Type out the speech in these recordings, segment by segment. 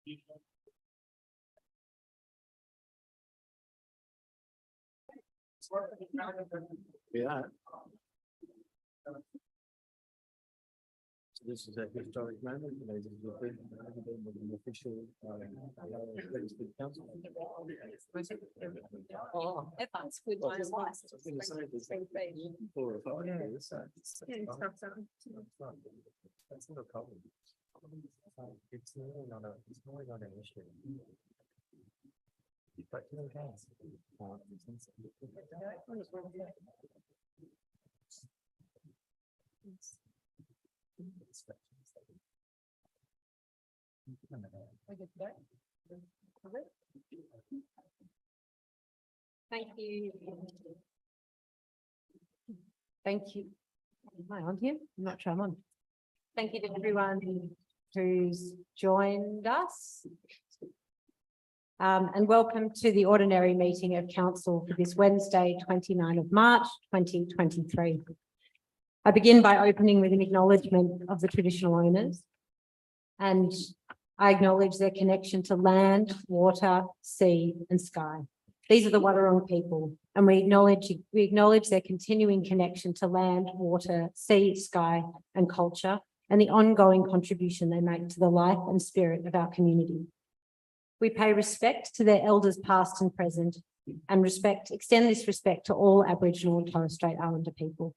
Yeah. So this is a historic moment, ladies and gentlemen, an official legislative council. Oh, that's good. Well, I was gonna say, there's 4 or 5 years, so it's that's not a problem. It's really not an issue. But you know, guys, Thank you. Thank you. Am I on here? I'm not sure I'm on. Thank you to everyone who's joined us. And welcome to the ordinary meeting of council for this Wednesday, 29 of March, 2023. I begin by opening with an acknowledgement of the traditional owners, and I acknowledge their connection to land, water, sea and sky. These are the Wadawurrung people, and we acknowledge their continuing connection to land, water, sea, sky and culture, and the ongoing contribution they make to the life and spirit of our community. We pay respect to their elders past and present, and extend this respect to all Aboriginal and Torres Strait Islander people.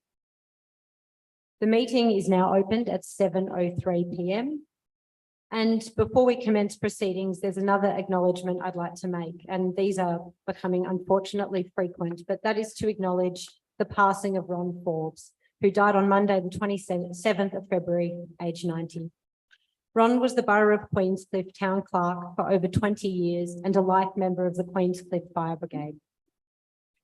The meeting is now opened at 7:03 p.m. And before we commence proceedings, there's another acknowledgement I'd like to make, and these are becoming unfortunately frequent, but that is to acknowledge the passing of Ron Forbes, who died on Monday, the 27th of February, aged 90. Ron was the Borough of Queenscliff Town Clerk for over 20 years and a life member of the Queenscliff Fire Brigade.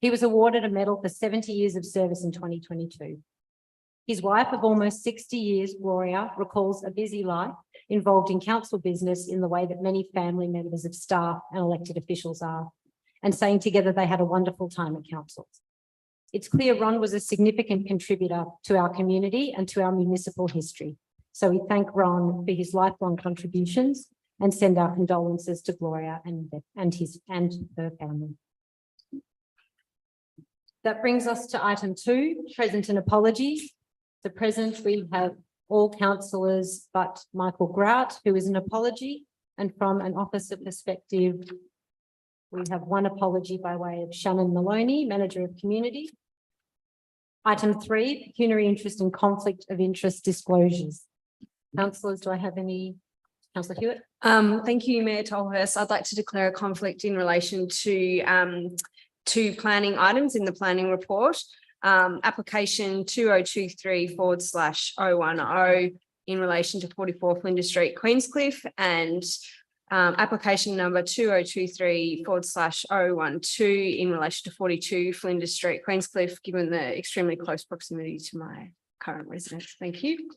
He was awarded a medal for 70 years of service in 2022. His wife of almost 60 years, Gloria, recalls a busy life involved in council business in the way that many family members of staff and elected officials are, and saying together they had a wonderful time at council. It's clear Ron was a significant contributor to our community and to our municipal history. So we thank Ron for his lifelong contributions and send our condolences to Gloria and her family. That brings us to item 2, present and apologies. The present, we have all councillors but Michael Grout, who is an apology, and from an officer perspective, we have one apology by way of Shannon Maloney, Manager of Community. Item 3, pecuniary interest and conflict of interest disclosures. Councillors, do I have any? Councillor Hewitt. Thank you, Mayor Tolhurst. I'd like to declare a conflict in relation to planning items in the planning report. Application 2023/010 in relation to 44 Flinders Street, Queenscliff, and application number 2023/012 in relation to 42 Flinders Street, Queenscliff, given the extremely close proximity to my current residence. Thank you.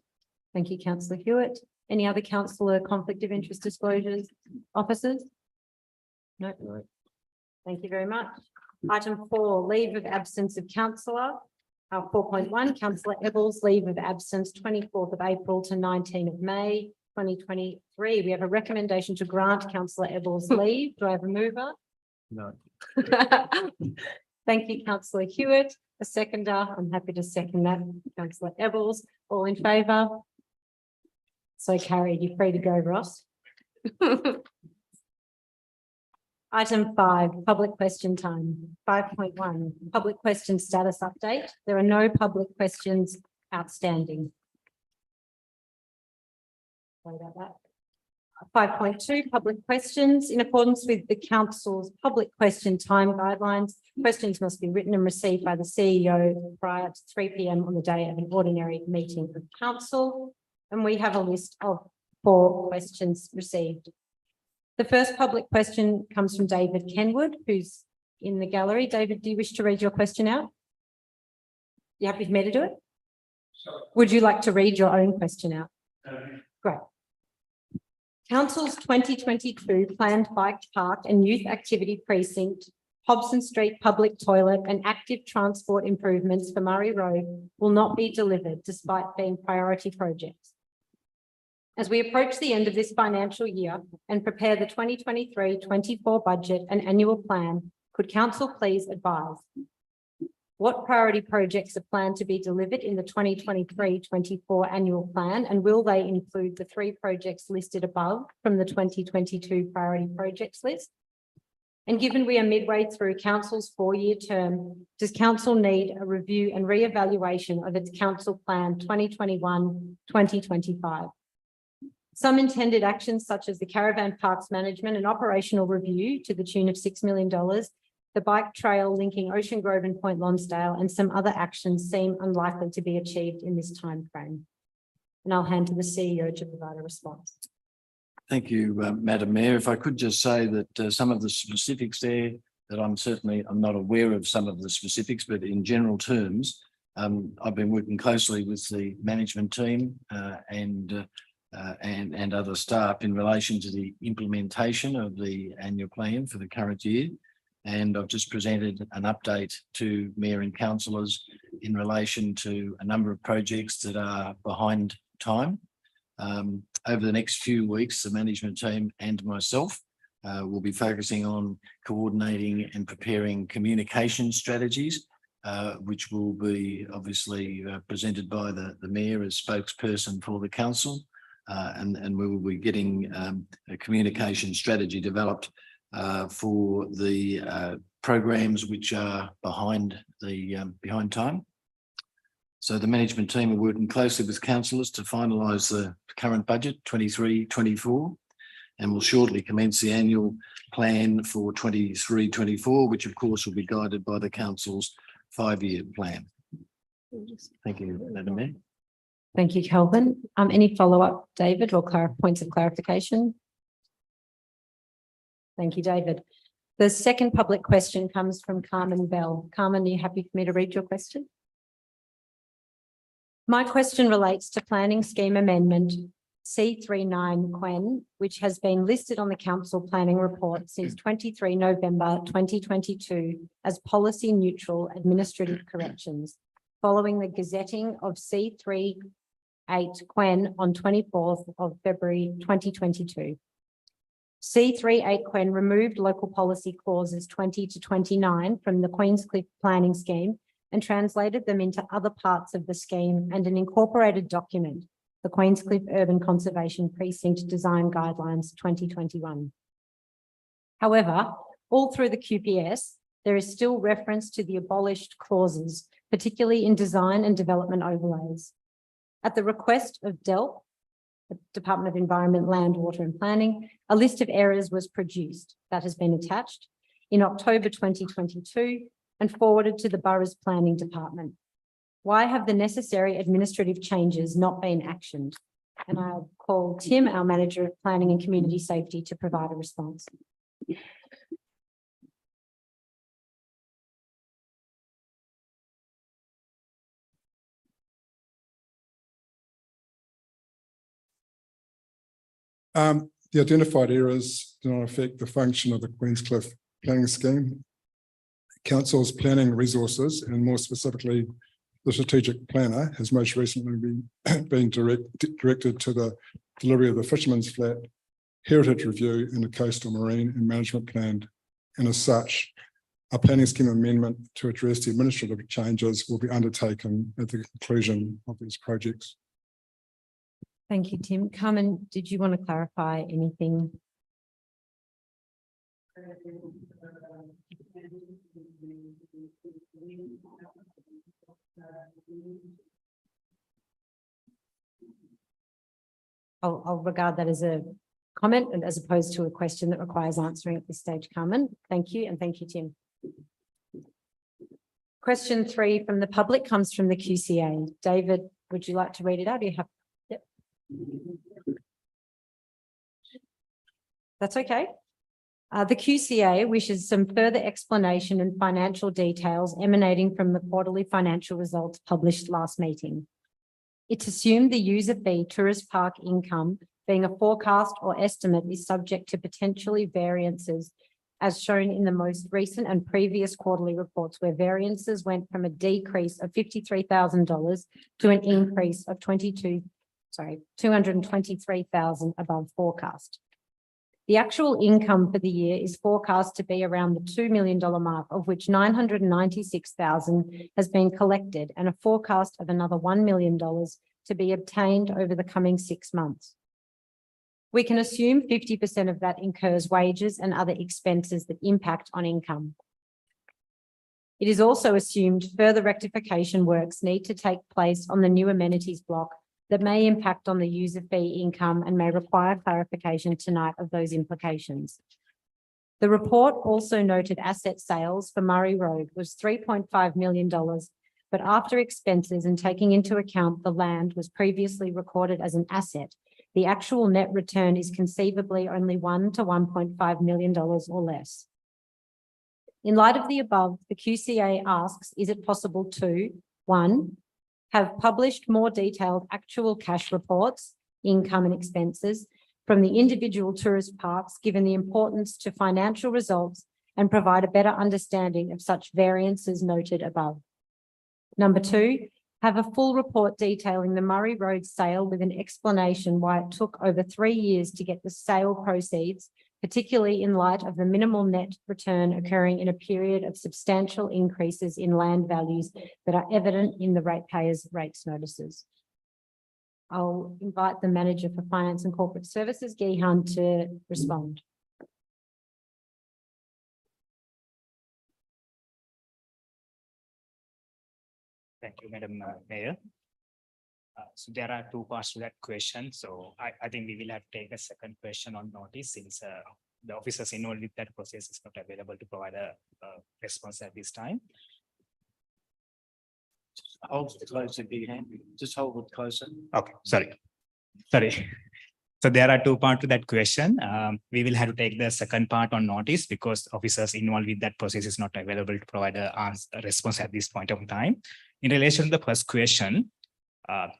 Thank you, Councillor Hewitt. Any other councillor conflict of interest disclosures officers? No. No. Thank you very much. Item 4, leave of absence of councillor. 4.1, Councillor Ebbels, leave of absence 24th of April to 19th of May 2023. We have a recommendation to grant Councillor Ebbels leave. Do I have a mover? No. Thank you, Councillor Hewitt. A seconder. I'm happy to second that. Councillor Ebbels. All in favour? So carried. You're free to go, Ross. Item 5, public question time. 5.1, public question status update. There are no public questions outstanding. Sorry about that. 5.2, public questions. In accordance with the council's public question time guidelines, questions must be written and received by the CEO prior to 3 p.m. on the day of an ordinary meeting of council. And we have a list of 4 questions received. The first public question comes from David Kenwood, who's in the gallery. David, do you wish to read your question out? You happy for me to do it? Sure. Would you like to read your own question out? Great. Council's 2022 planned bike park and youth activity precinct, Hobson Street public toilet and active transport improvements for Murray Road will not be delivered despite being priority projects. As we approach the end of this financial year and prepare the 2023-24 budget and annual plan, could council please advise what priority projects are planned to be delivered in the 2023-24 annual plan, and will they include the 3 projects listed above from the 2022 priority projects list? And given we are midway through council's 4-year term, does council need a review and re-evaluation of its council plan 2021-2025? Some intended actions such as the caravan parks management and operational review to the tune of $6 million, the bike trail linking Ocean Grove and Point Lonsdale, and some other actions seem unlikely to be achieved in this timeframe. And I'll hand to the CEO to provide a response. Thank you, Madam Mayor. If I could just say that some of the specifics there, that I'm not aware of some of the specifics, but in general terms, I've been working closely with the management team and other staff in relation to the implementation of the annual plan for the current year. And I've just presented an update to Mayor and councillors in relation to a number of projects that are behind time. Over the next few weeks, the management team and myself will be focusing on coordinating and preparing communication strategies, which will be obviously presented by the Mayor as spokesperson for the council. And we will be getting a communication strategy developed for the programs which are behind time. So the management team are working closely with councillors to finalise the current budget 23-24, and will shortly commence the annual plan for 23-24, which of course will be guided by the council's 5-year plan. Thank you, Madam Mayor. Thank you, Kelvin. Any follow-up, David, or points of clarification? Thank you, David. The second public question comes from Carmen Bell. Carmen, are you happy for me to read your question? My question relates to planning scheme amendment C39 Quen, which has been listed on the council planning report since 23 November 2022 as policy neutral administrative corrections, following the gazetting of C38 Quen on 24th of February 2022. C38 Quen removed local policy clauses 20 to 29 from the Queenscliff planning scheme and translated them into other parts of the scheme and an incorporated document, the Queenscliff Urban Conservation Precinct Design Guidelines 2021. However, all through the QPS, there is still reference to the abolished clauses, particularly in design and development overlays. At the request of DELP, the Department of Environment, Land, Water and Planning, a list of errors was produced that has been attached in October 2022 and forwarded to the Borough's Planning Department. Why have the necessary administrative changes not been actioned? And I'll call Tim, our Manager of Planning and Community Safety, to provide a response. The identified errors do not affect the function of the Queenscliff planning scheme. Council's planning resources, and more specifically, the strategic planner, has most recently been directed to the delivery of the Fisherman's Flat, Heritage Review, and the Coastal Marine and Management Plan. And as such, a planning scheme amendment to address the administrative changes will be undertaken at the conclusion of these projects. Thank you, Tim. Carmen, did you want to clarify anything? I'll regard that as a comment and as opposed to a question that requires answering at this stage, Carmen. Thank you, and thank you, Tim. Question 3 from the public comes from the QCA. David, would you like to read it out? Do you have? Yep. That's okay. The QCA wishes some further explanation and financial details emanating from the quarterly financial results published last meeting. It's assumed the user fee tourist park income, being a forecast or estimate, is subject to potentially variances as shown in the most recent and previous quarterly reports, where variances went from a decrease of $53,000 to an increase of $22,000 223,000 above forecast. The actual income for the year is forecast to be around the $2 million mark, of which 996,000 has been collected and a forecast of another $1 million to be obtained over the coming 6 months. We can assume 50% of that incurs wages and other expenses that impact on income. It is also assumed further rectification works need to take place on the new amenities block that may impact on the user fee income and may require clarification tonight of those implications. The report also noted asset sales for Murray Road was $3.5 million, but after expenses and taking into account the land was previously recorded as an asset, the actual net return is conceivably only $1 to $1.5 million or less. In light of the above, the QCA asks, is it possible to, 1, have published more detailed actual cash reports, income and expenses from the individual tourist parks, given the importance to financial results, and provide a better understanding of such variances noted above. Number 2, have a full report detailing the Murray Road sale with an explanation why it took over 3 years to get the sale proceeds, particularly in light of the minimal net return occurring in a period of substantial increases in land values that are evident in the ratepayers' rates notices. I'll invite the Manager for Finance and Corporate Services, Gihan, to respond. Thank you, Madam Mayor. So there are 2 parts to that question. So I think we will have to take a second question on notice since the officers involved with that process is not available to provide a response at this time. Hold it closer, Gihan. Just hold it closer. Okay, sorry. So there are 2 parts to that question. We will have to take the second part on notice because officers involved with that process is not available to provide a response at this point of time. In relation to the first question,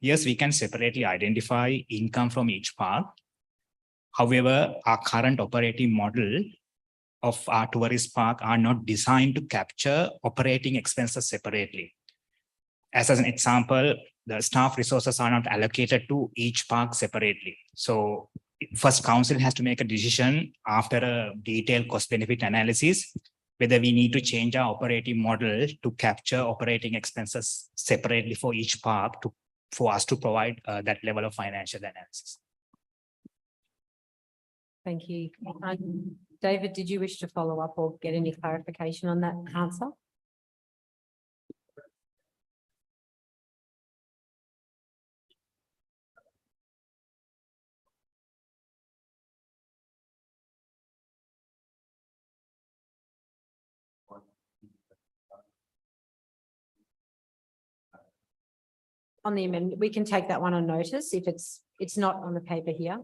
yes, we can separately identify income from each park. However, our current operating model of our tourist park are not designed to capture operating expenses separately. As an example, the staff resources are not allocated to each park separately. So first, council has to make a decision after a detailed cost-benefit analysis whether we need to change our operating model to capture operating expenses separately for each park for us to provide that level of financial analysis. Thank you. David, did you wish to follow up or get any clarification on that answer? On the amendment, we can take that one on notice if it's not on the paper here.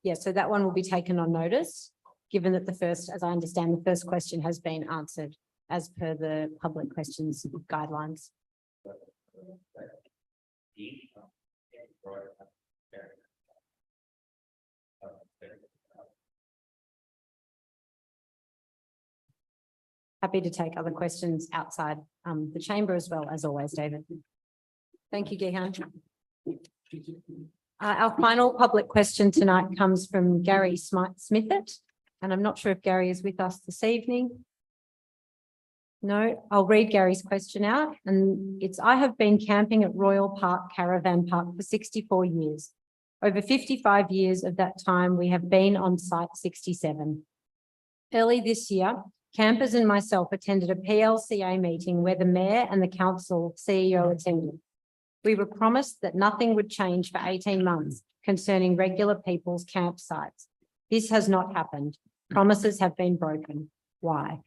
Yeah, so that one will be taken on notice, given that the first, as I understand, the first question has been answered as per the public questions guidelines. Happy to take other questions outside the chamber as well, as always, David. Thank you, Gihan. Our final public question tonight comes from Gary Smithett, and I'm not sure if Gary is with us this evening. No, I'll read Gary's question out, and it's, I have been camping at Royal Park Caravan Park for 64 years. Over 55 years of that time, we have been on site 67. Early this year, campers and myself attended a PLCA meeting where the Mayor and the Council CEO attended. We were promised that nothing would change for 18 months concerning regular people's campsites. This has not happened. Promises have been broken. Why?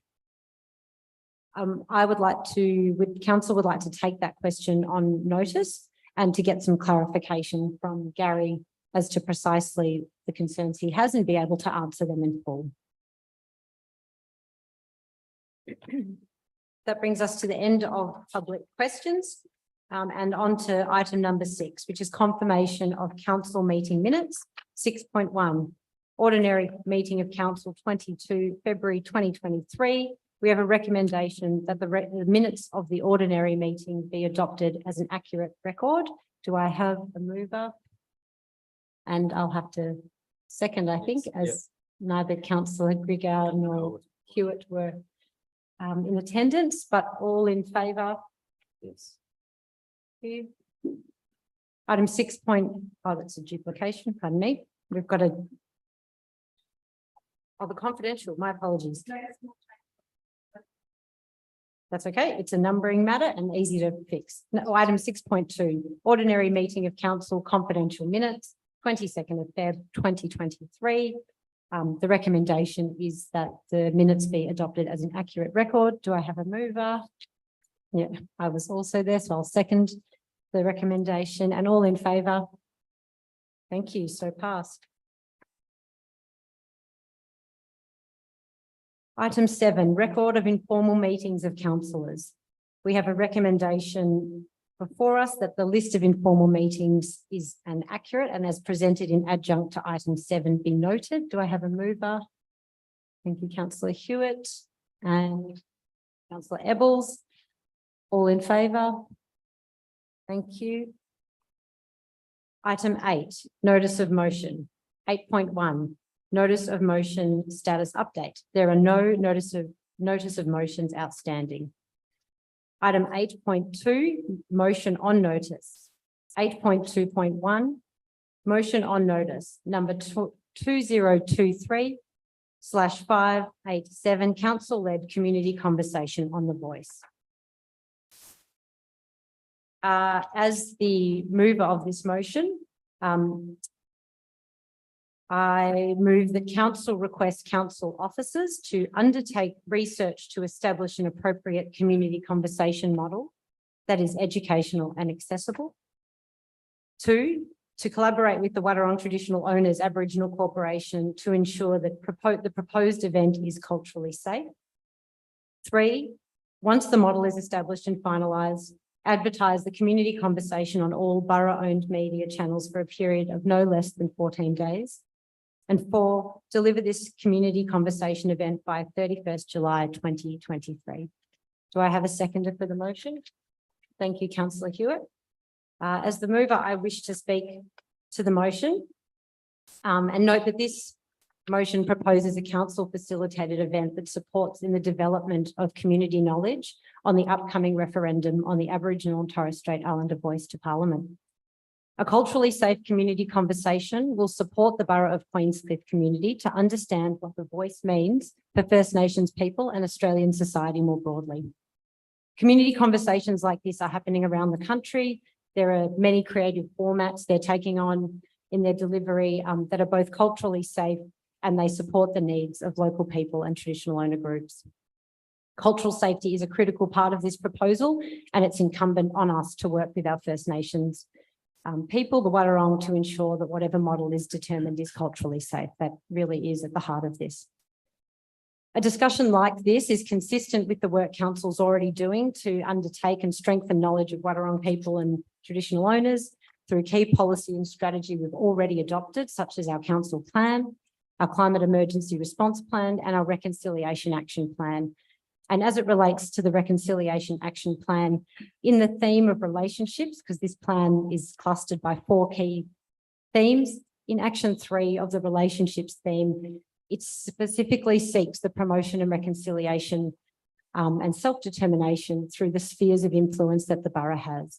I would like to, Council would like to take that question on notice and to get some clarification from Gary as to precisely the concerns he has and be able to answer them in full. That brings us to the end of public questions and on to item number 6, which is confirmation of council meeting minutes. 6.1, ordinary meeting of council 22 February 2023, We have a recommendation that the minutes of the ordinary meeting be adopted as an accurate record. Do I have a mover? And I'll have to second, I think, as neither councillor Grigau nor Hewitt were in attendance, but all in favour? Yes. Item 6. That's a duplication, pardon me. We've got the confidential, my apologies. That's okay. It's a numbering matter and easy to fix. No, item 6.2, ordinary meeting of council confidential minutes, 22nd of Feb 2023. The recommendation is that the minutes be adopted as an accurate record. Do I have a mover? Yeah, I was also there, so I'll second the recommendation, and all in favour? Thank you, so passed. Item 7, record of informal meetings of councillors. We have a recommendation before us that the list of informal meetings is inaccurate and as presented in adjunct to item 7 be noted. Do I have a mover? Thank you, councillor Hewitt and councillor Ebbels. All in favour? Thank you. Item 8, notice of motion. 8.1, notice of motion status update. There are no notice of motions outstanding. Item 8.2, motion on notice. 8.2.1, motion on notice, number 2023/587, council-led community conversation on the voice. As the mover of this motion, I move that council request council officers to undertake research to establish an appropriate community conversation model that is educational and accessible. 2, to collaborate with the Wadawurrung Traditional Owners Aboriginal Corporation to ensure that the proposed event is culturally safe. 3, once the model is established and finalised, advertise the community conversation on all borough-owned media channels for a period of no less than 14 days. And 4, deliver this community conversation event by 31st July 2023. Do I have a seconder for the motion? Thank you, councillor Hewitt. As the mover, I wish to speak to the motion and note that this motion proposes a council facilitated event that supports in the development of community knowledge on the upcoming referendum on the Aboriginal and Torres Strait Islander voice to Parliament. A culturally safe community conversation will support the Borough of Queenscliff community to understand what the voice means for First Nations people and Australian society more broadly. Community conversations like this are happening around the country. There are many creative formats they're taking on in their delivery that are both culturally safe and they support the needs of local people and traditional owner groups. Cultural safety is a critical part of this proposal, and it's incumbent on us to work with our First Nations people, the Wadawurrung, to ensure that whatever model is determined is culturally safe. That really is at the heart of this. A discussion like this is consistent with the work Council's already doing to undertake and strengthen knowledge of Wadawurrung people and traditional owners through key policy and strategy we've already adopted, such as our council plan, our climate emergency response plan, and our reconciliation action plan. And as it relates to the reconciliation action plan, in the theme of relationships, because this plan is clustered by 4 key themes, in action 3 of the relationships theme, it specifically seeks the promotion and reconciliation and self-determination through the spheres of influence that the borough has.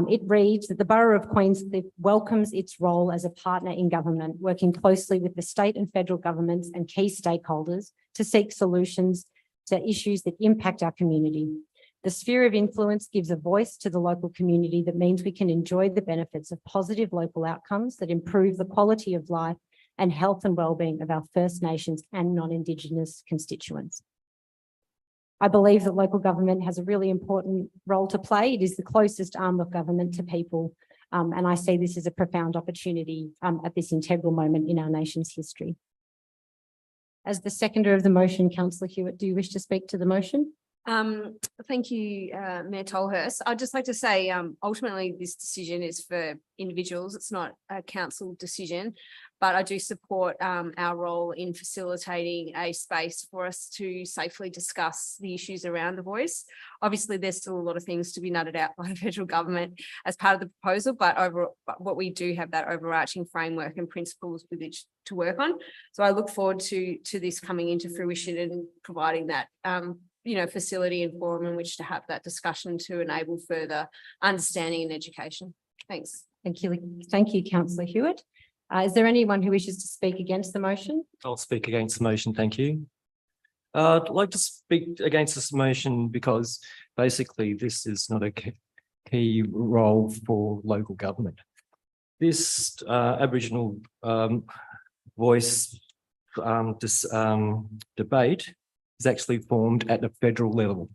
It reads that the Borough of Queenscliff welcomes its role as a partner in government, working closely with the state and federal governments and key stakeholders to seek solutions to issues that impact our community. The sphere of influence gives a voice to the local community that means we can enjoy the benefits of positive local outcomes that improve the quality of life and health and wellbeing of our First Nations and non-Indigenous constituents. I believe that local government has a really important role to play. It is the closest arm of government to people, and I see this as a profound opportunity at this integral moment in our nation's history. As the seconder of the motion, councillor Hewitt, do you wish to speak to the motion? Thank you, Mayor Tolhurst. I'd just like to say, ultimately, this decision is for individuals. It's not a council decision. But I do support our role in facilitating a space for us to safely discuss the issues around the voice. Obviously, there's still a lot of things to be nutted out by the federal government as part of the proposal, but what we do have that overarching framework and principles with which to work on. So I look forward to this coming into fruition and providing that facility and forum in which to have that discussion to enable further understanding and education. Thanks. Thank you. Thank you, Councillor Hewitt. Is there anyone who wishes to speak against the motion? I'll speak against the motion, thank you. I'd like to speak against this motion because basically this is not a key role for local government. This Aboriginal voice debate is actually formed at the federal level.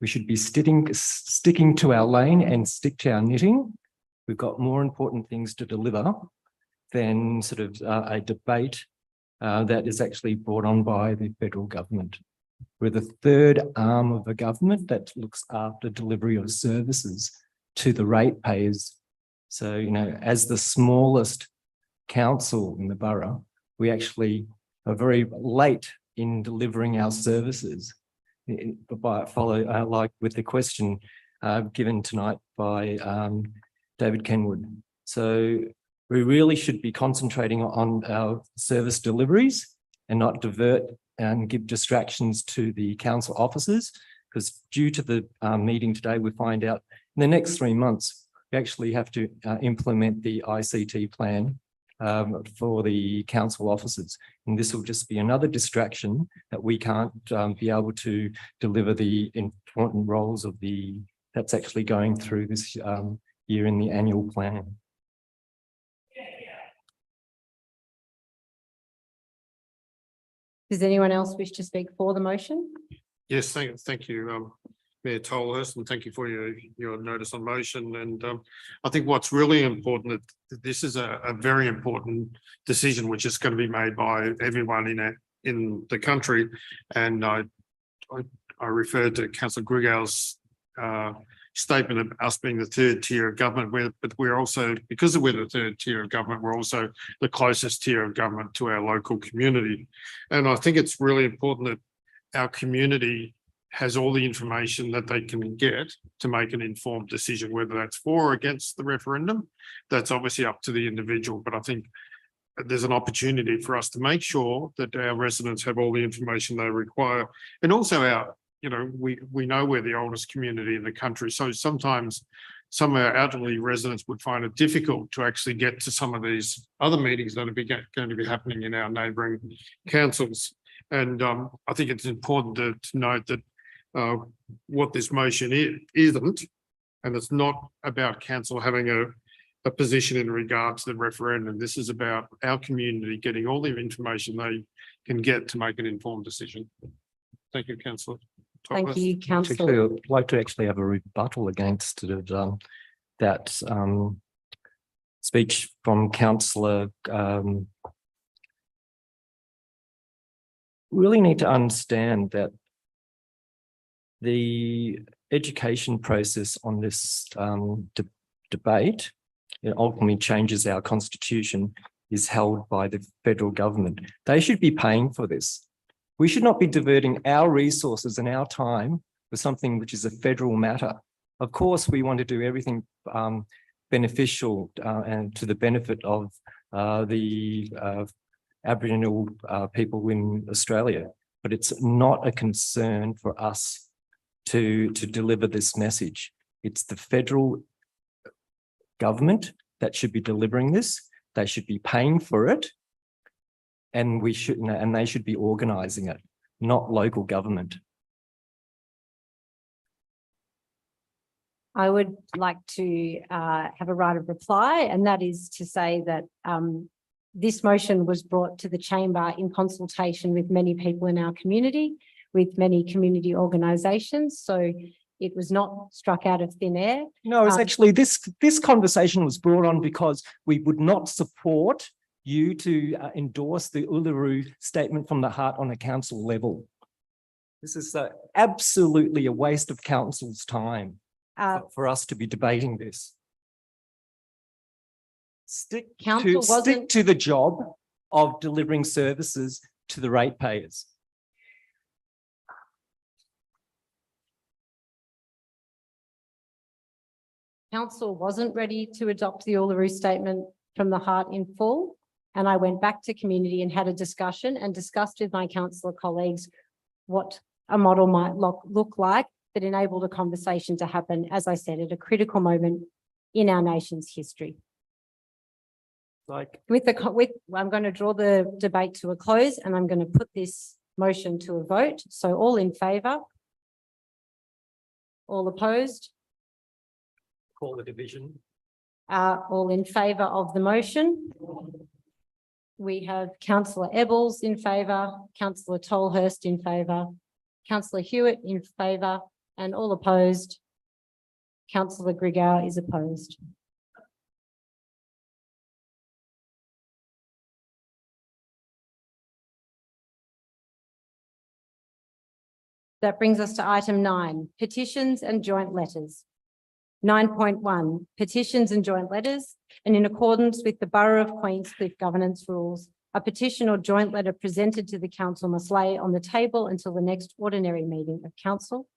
We should be sticking to our lane and stick to our knitting. We've got more important things to deliver than sort of a debate that is actually brought on by the federal government. We're the third arm of a government that looks after delivery of services to the ratepayers. So, as the smallest council in the borough, we actually are very late in delivering our services. Like with the question given tonight by David Kenwood. So we really should be concentrating on our service deliveries and not divert and give distractions to the council officers, because due to the meeting today, we find out in the next 3 months, we actually have to implement the ICT plan for the council officers. And this will just be another distraction that we can't be able to deliver the important roles of that's actually going through this year in the annual plan. Does anyone else wish to speak for the motion? Yes, thank you, Mayor Tolhurst, and thank you for your notice on motion. And I think what's really important, that this is a very important decision which is going to be made by everyone in the country. And I referred to Councillor Grigau's statement of us being the third tier of government, but we're also, because we're the third tier of government, we're also the closest tier of government to our local community. And I think it's really important that our community has all the information that they can get to make an informed decision, whether that's for or against the referendum. That's obviously up to the individual, but I think there's an opportunity for us to make sure that our residents have all the information they require. And also we know we're the oldest community in the country, so sometimes some of our elderly residents would find it difficult to actually get to some of these other meetings that are going to be happening in our neighbouring councils. And I think it's important to note that what this motion isn't, and it's not about council having a position in regard to the referendum. This is about our community getting all the information they can get to make an informed decision. Thank you, Councillor. Thank you, Councillor. I'd like to actually have a rebuttal against that speech from Councillor. Really need to understand that the education process on this debate, it ultimately changes our constitution, is held by the federal government. They should be paying for this. We should not be diverting our resources and our time for something which is a federal matter. Of course, we want to do everything beneficial and to the benefit of the Aboriginal people in Australia, but it's not a concern for us to deliver this message. It's the federal government that should be delivering this. They should be paying for it. And they should be organising it, not local government. I would like to have a right of reply, and that is to say that this motion was brought to the chamber in consultation with many people in our community, with many community organisations. So it was not struck out of thin air. No, it's actually this conversation was brought on because we would not support you to endorse the Uluru Statement from the Heart on a council level. This is absolutely a waste of council's time for us to be debating this. Stick to the job of delivering services to the ratepayers. Council wasn't ready to adopt the Uluru Statement from the Heart in full. And I went back to community and had a discussion and discussed with my councillor colleagues what a model might look like that enabled a conversation to happen, as I said, at a critical moment in our nation's history. Like, I'm going to draw the debate to a close and I'm going to put this motion to a vote. So all in favour? All opposed? call the division. All in favour of the motion? We have councillor Ebbels in favour, councillor Tolhurst in favour, councillor Hewitt in favour, and all opposed. Councillor Grigau is opposed. That brings us to item 9, petitions and joint letters. 9.1, petitions and joint letters, and in accordance with the Borough of Queenscliff governance rules, a petition or joint letter presented to the council must lay on the table until the next ordinary meeting of council.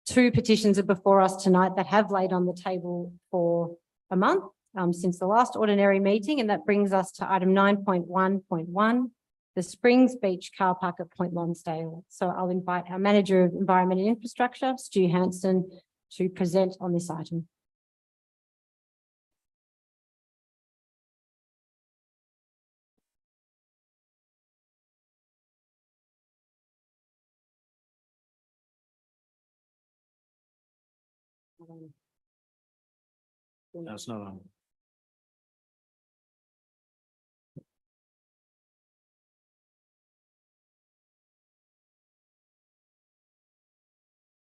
2 petitions are before us tonight that have laid on the table for a month since the last ordinary meeting, and that brings us to item 9.1.1, the Springs Beach car park at Point Lonsdale. So I'll invite our Manager of Environment and Infrastructure, Stu Hanson, to present on this item. No, it's not on.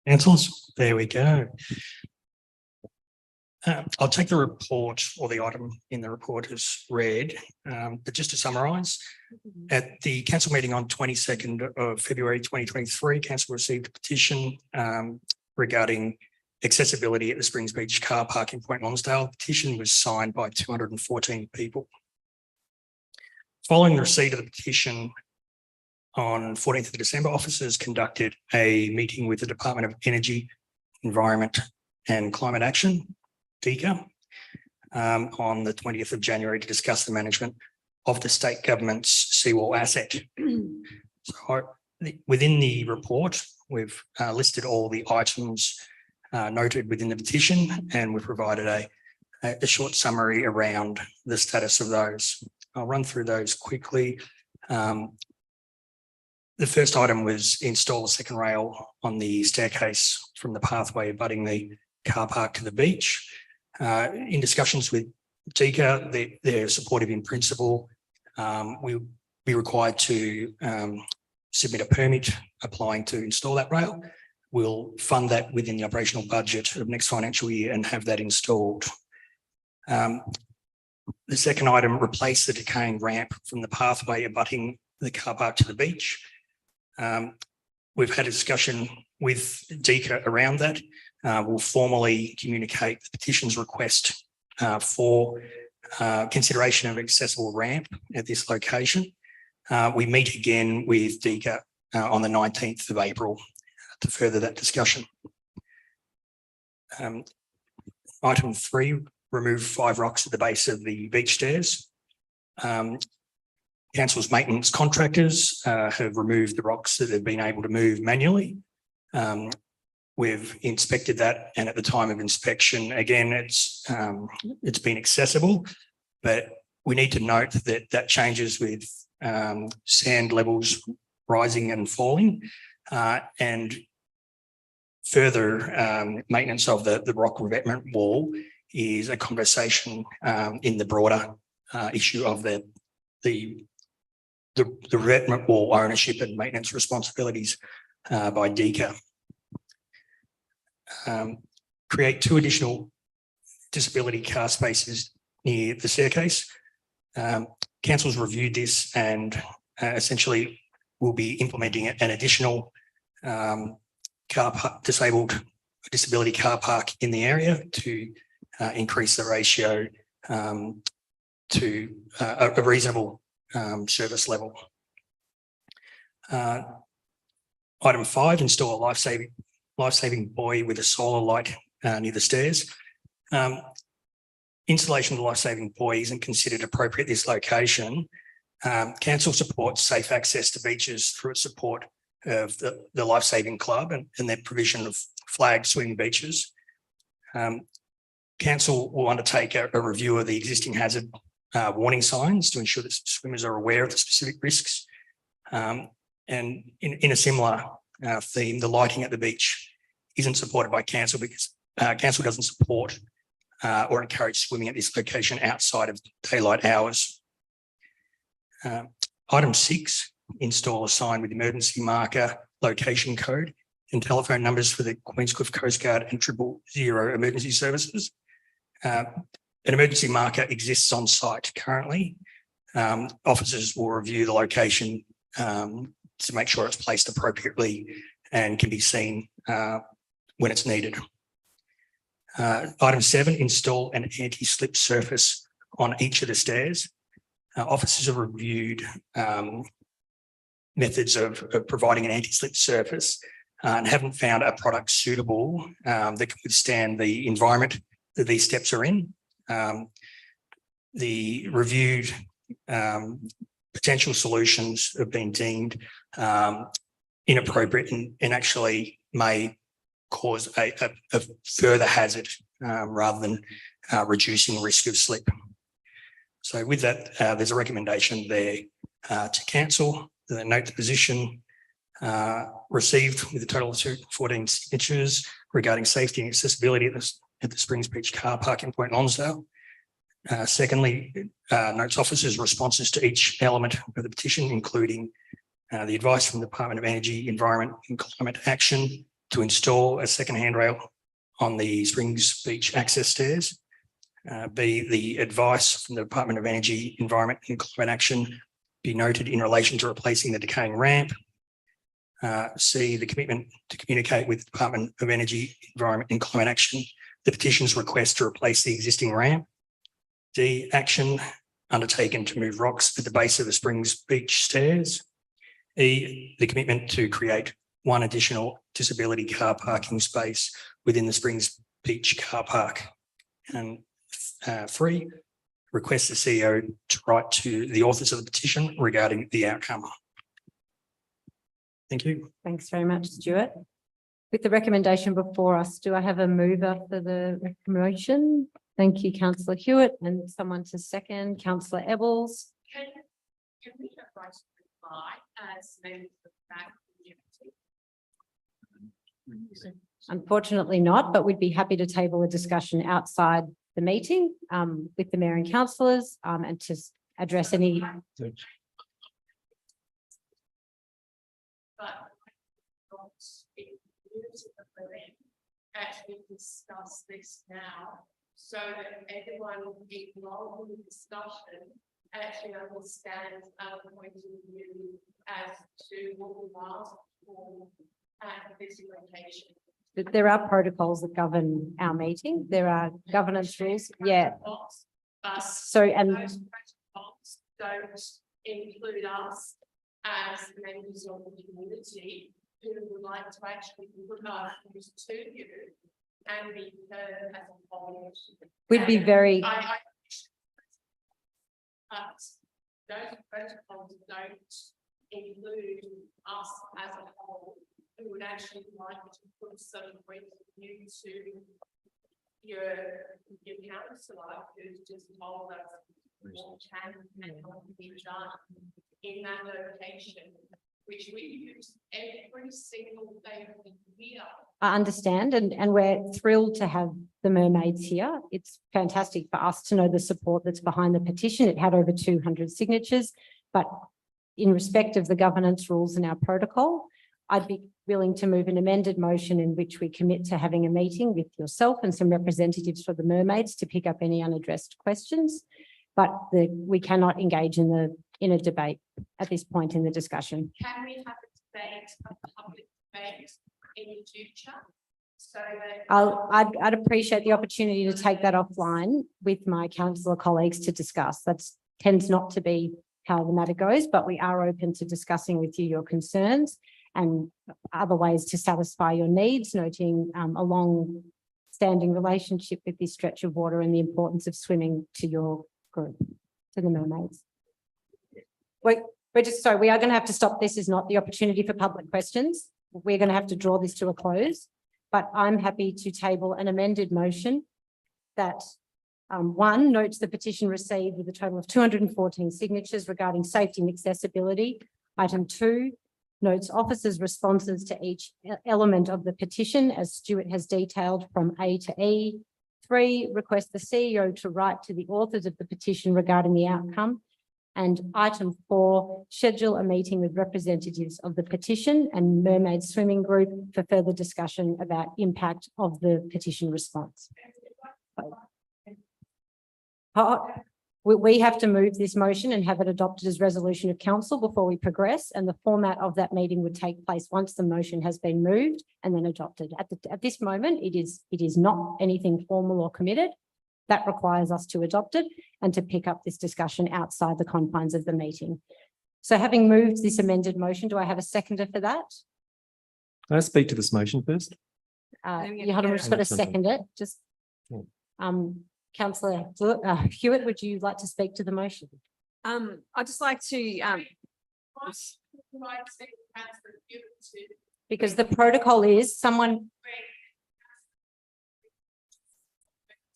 Councillors, there we go. I'll take the report or the item in the report as read, but just to summarise, at the council meeting on 22nd of February 2023, council received a petition regarding accessibility at the Springs Beach car park in Point Lonsdale. The petition was signed by 214 people. Following the receipt of the petition on 14th of December, officers conducted a meeting with the Department of Energy, Environment and Climate Action, DECA, on the 20th of January to discuss the management of the state government's seawall asset. So within the report, we've listed all the items noted within the petition, and we've provided a short summary around the status of those. I'll run through those quickly. The first item was install a second rail on the staircase from the pathway abutting the car park to the beach. In discussions with DECA, they're supportive in principle. We'll be required to submit a permit applying to install that rail. We'll fund that within the operational budget of next financial year and have that installed. The second item, replace the decaying ramp from the pathway abutting the car park to the beach. We've had a discussion with DECA around that. We'll formally communicate the petition's request for consideration of accessible ramp at this location. We meet again with DECA on the 19th of April to further that discussion. Item 3, remove 5 rocks at the base of the beach stairs. Council's maintenance contractors have removed the rocks that have been able to move manually. We've inspected that, and at the time of inspection, again, it's been accessible, but we need to note that that changes with sand levels rising and falling, and further maintenance of the rock revetment wall is a conversation in the broader issue of the revetment wall ownership and maintenance responsibilities by DECA. Create 2 additional disability car spaces near the staircase. Council's reviewed this and essentially will be implementing an additional disabled disability car park in the area to increase the ratio to a reasonable service level. Item 5, install a life-saving buoy with a solar light near the stairs. Installation of the life-saving buoy isn't considered appropriate at this location. Council supports safe access to beaches through its support of the Life-Saving Club and their provision of flagged swimming beaches. Council will undertake a review of the existing hazard warning signs to ensure that swimmers are aware of the specific risks. And in a similar theme, the lighting at the beach isn't supported by council because council doesn't support or encourage swimming at this location outside of daylight hours. Item 6, install a sign with emergency marker, location code and telephone numbers for the Queenscliff Coast Guard and 000 emergency services. An emergency marker exists on site currently. Officers will review the location to make sure it's placed appropriately and can be seen when it's needed. Item 7, install an anti-slip surface on each of the stairs. Officers have reviewed methods of providing an anti-slip surface and haven't found a product suitable that can withstand the environment that these steps are in. The reviewed potential solutions have been deemed inappropriate and actually may cause a further hazard rather than reducing risk of slip. So with that, there's a recommendation there to cancel. Note the position received with a total of 14 signatures regarding safety and accessibility at the Springs Beach car park in Point Lonsdale. Secondly, notes officers' responses to each element of the petition, including the advice from the Department of Energy, Environment and Climate Action to install a second handrail on the Springs Beach access stairs. B, the advice from the Department of Energy, Environment and Climate Action be noted in relation to replacing the decaying ramp. C, the commitment to communicate with the Department of Energy, Environment and Climate Action the petition's request to replace the existing ramp. D, action undertaken to move rocks at the base of the Springs Beach stairs. E, the commitment to create one additional disability car parking space within the Springs Beach car park. And 3, request the CEO to write to the authors of the petition regarding the outcome. Thank you. Thanks very much, Stuart. With the recommendation before us, do I have a mover for the motion? Thank you, Councillor Hewitt, and someone to second, Councillor Ebbels. Can we write reply as members of that community? Unfortunately not, but we'd be happy to table a discussion outside the meeting with the mayor and councillors and to address any. Actually discuss this now so that everyone involved in the discussion actually understands our point of view as to what we asked for at this location. There are protocols that govern our meeting. There are governance rules. Yeah. But so and those protocols don't include us as members of the community who would like to actually put our views to you and be heard as a whole. we'd be very. But those protocols don't include us as a whole who would actually like to put some point of view to your councillor who's just told us what can and what can be done in that location, which we use every single day of the year. I understand, and we're thrilled to have the mermaids here. It's fantastic for us to know the support that's behind the petition. It had over 200 signatures, but in respect of the governance rules and our protocol, I'd be willing to move an amended motion in which we commit to having a meeting with yourself and some representatives for the mermaids to pick up any unaddressed questions, but we cannot engage in a debate at this point in the discussion. Can we have a debate, a public debate in the future so that. I'd appreciate the opportunity to take that offline with my councillor colleagues to discuss. That's tends not to be how the matter goes, but we are open to discussing with you your concerns and other ways to satisfy your needs, noting a long-standing relationship with this stretch of water and the importance of swimming to your group, to the mermaids. We're just sorry, we are going to have to stop. This is not the opportunity for public questions. We're going to have to draw this to a close, but I'm happy to table an amended motion that one, notes the petition received with a total of 214 signatures regarding safety and accessibility. Item 2, notes officers' responses to each element of the petition as Stuart has detailed from A to E. 3, request the CEO to write to the authors of the petition regarding the outcome. And item 4, schedule a meeting with representatives of the petition and Mermaid Swimming Group for further discussion about impact of the petition response. We have to move this motion and have it adopted as resolution of council before we progress, and the format of that meeting would take place once the motion has been moved and then adopted. At this moment, it is not anything formal or committed. That requires us to adopt it and to pick up this discussion outside the confines of the meeting. So having moved this amended motion, do I have a seconder for that? Can I speak to this motion first? You haven't just got to second it, just Councillor Hewitt, would you like to speak to the motion? I'd just like to Because the protocol is someone.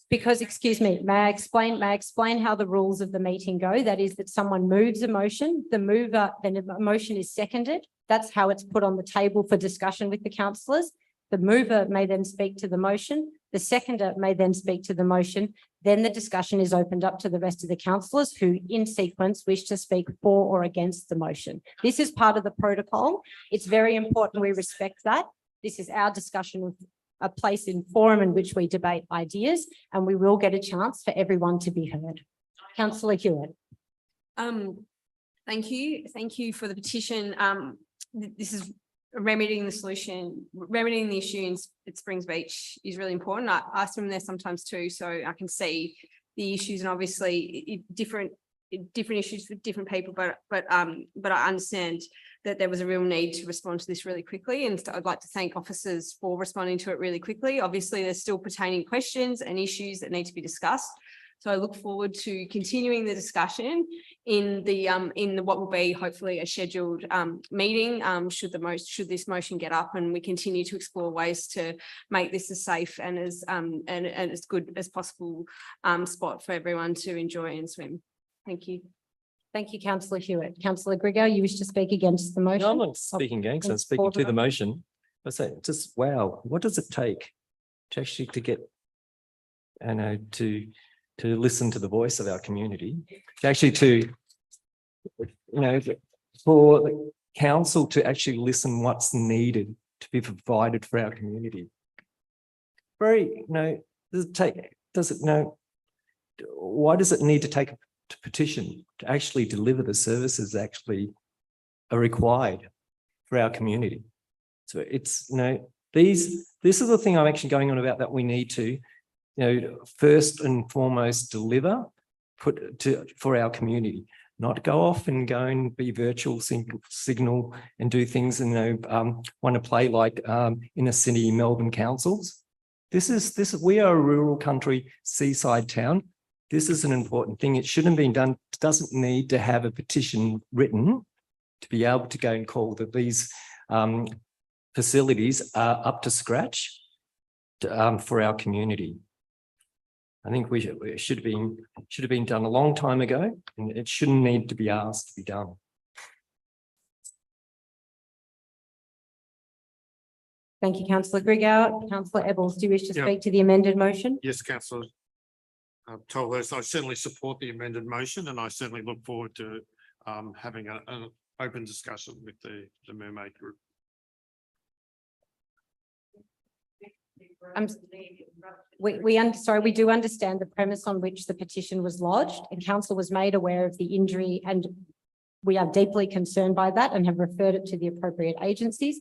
Because, excuse me, may I explain how the rules of the meeting go? That is that someone moves a motion, then a motion is seconded. That's how it's put on the table for discussion with the councillors. The mover may then speak to the motion. The seconder may then speak to the motion. Then the discussion is opened up to the rest of the councillors who in sequence wish to speak for or against the motion. This is part of the protocol. It's very important we respect that. This is our discussion of a place in forum in which we debate ideas, and we will get a chance for everyone to be heard. Councillor Hewitt. Thank you. Thank you for the petition. This is remedying the issue in Springs Beach is really important. I swim there sometimes too, so I can see the issues, and obviously different issues for different people, but I understand that there was a real need to respond to this really quickly, and so I'd like to thank officers for responding to it really quickly. Obviously, there's still pertaining questions and issues that need to be discussed. So I look forward to continuing the discussion in what will be hopefully a scheduled meeting should this motion get up, and we continue to explore ways to make this as safe and as good as possible spot for everyone to enjoy and swim. Thank you. Thank you, Councillor Hewitt. Councillor Grigor, you wish to speak against the motion? No, I'm not speaking against, I'm speaking to the motion. I say, just wow, what does it take to actually get, to listen to the voice of our community, for the council to actually listen what's needed to be provided for our community. Why does it need to take a petition to actually deliver the services that actually are required for our community? So it's, this is the thing I'm actually going on about, that we need to, first and foremost deliver for our community, not go off and go and be virtual signal and do things and want to play like inner city Melbourne councils. We are a rural country, seaside town. This is an important thing. It shouldn't have been done. It doesn't need to have a petition written to be able to go and call that these facilities are up to scratch for our community. I think we should have been done a long time ago, and it shouldn't need to be asked to be done. Thank you, Councillor Grigor. Councillor Ebbels, do you wish to speak to the amended motion? Yes, Councillor Tolhurst, I certainly support the amended motion, and I certainly look forward to having an open discussion with the Mermaid Group. We do understand the premise on which the petition was lodged, and council was made aware of the injury and We are deeply concerned by that and have referred it to the appropriate agencies.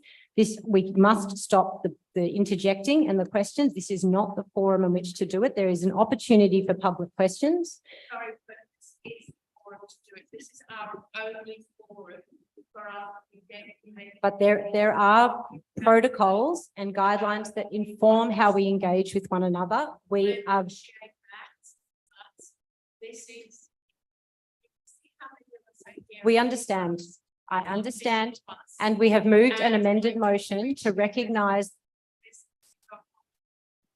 We must stop the interjecting and the questions. This is not the forum in which to do it. There is an opportunity for public questions. Sorry, but this is the forum to do it. This is our only forum for us to get. But there are protocols and guidelines that inform how we engage with one another. We are. This is. We understand. I understand. And we have moved an amended motion to recognise.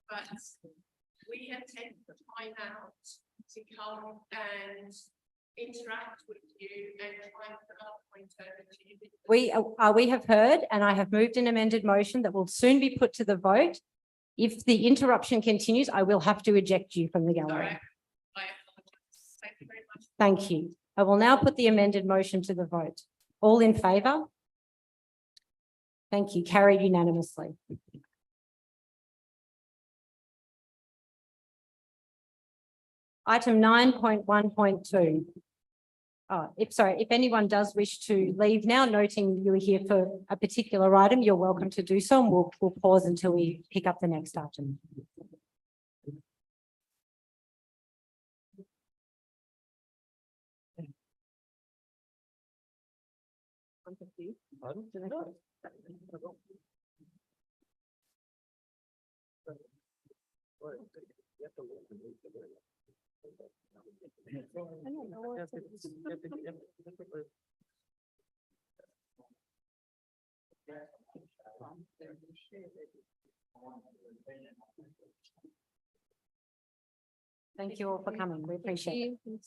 But we have taken the time out to come and interact with you and try and put our point over to you. We have heard, and I have moved an amended motion that will soon be put to the vote. If the interruption continues, I will have to eject you from the gallery. I apologize. Thank you very much. Thank you. I will now put the amended motion to the vote. All in favour? Thank you. Carried unanimously. Item 9.1.2. If anyone does wish to leave now, noting you are here for a particular item, you're welcome to do so, and we'll pause until we pick up the next item. Thank you all for coming. We appreciate it.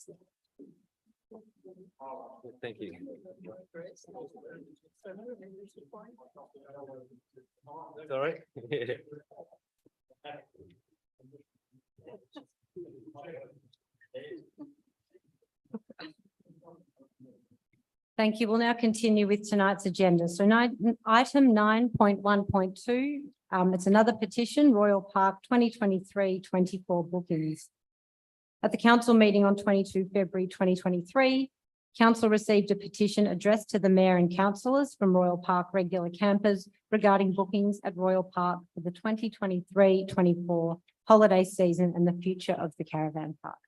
Thank you. Sorry. Thank you. We'll now continue with tonight's agenda. So item 9.1.2, it's another petition, Royal Park 2023-24 bookings. At the council meeting on 22 February 2023, council received a petition addressed to the mayor and councillors from Royal Park regular campers regarding bookings at Royal Park for the 2023-24 holiday season and the future of the caravan park.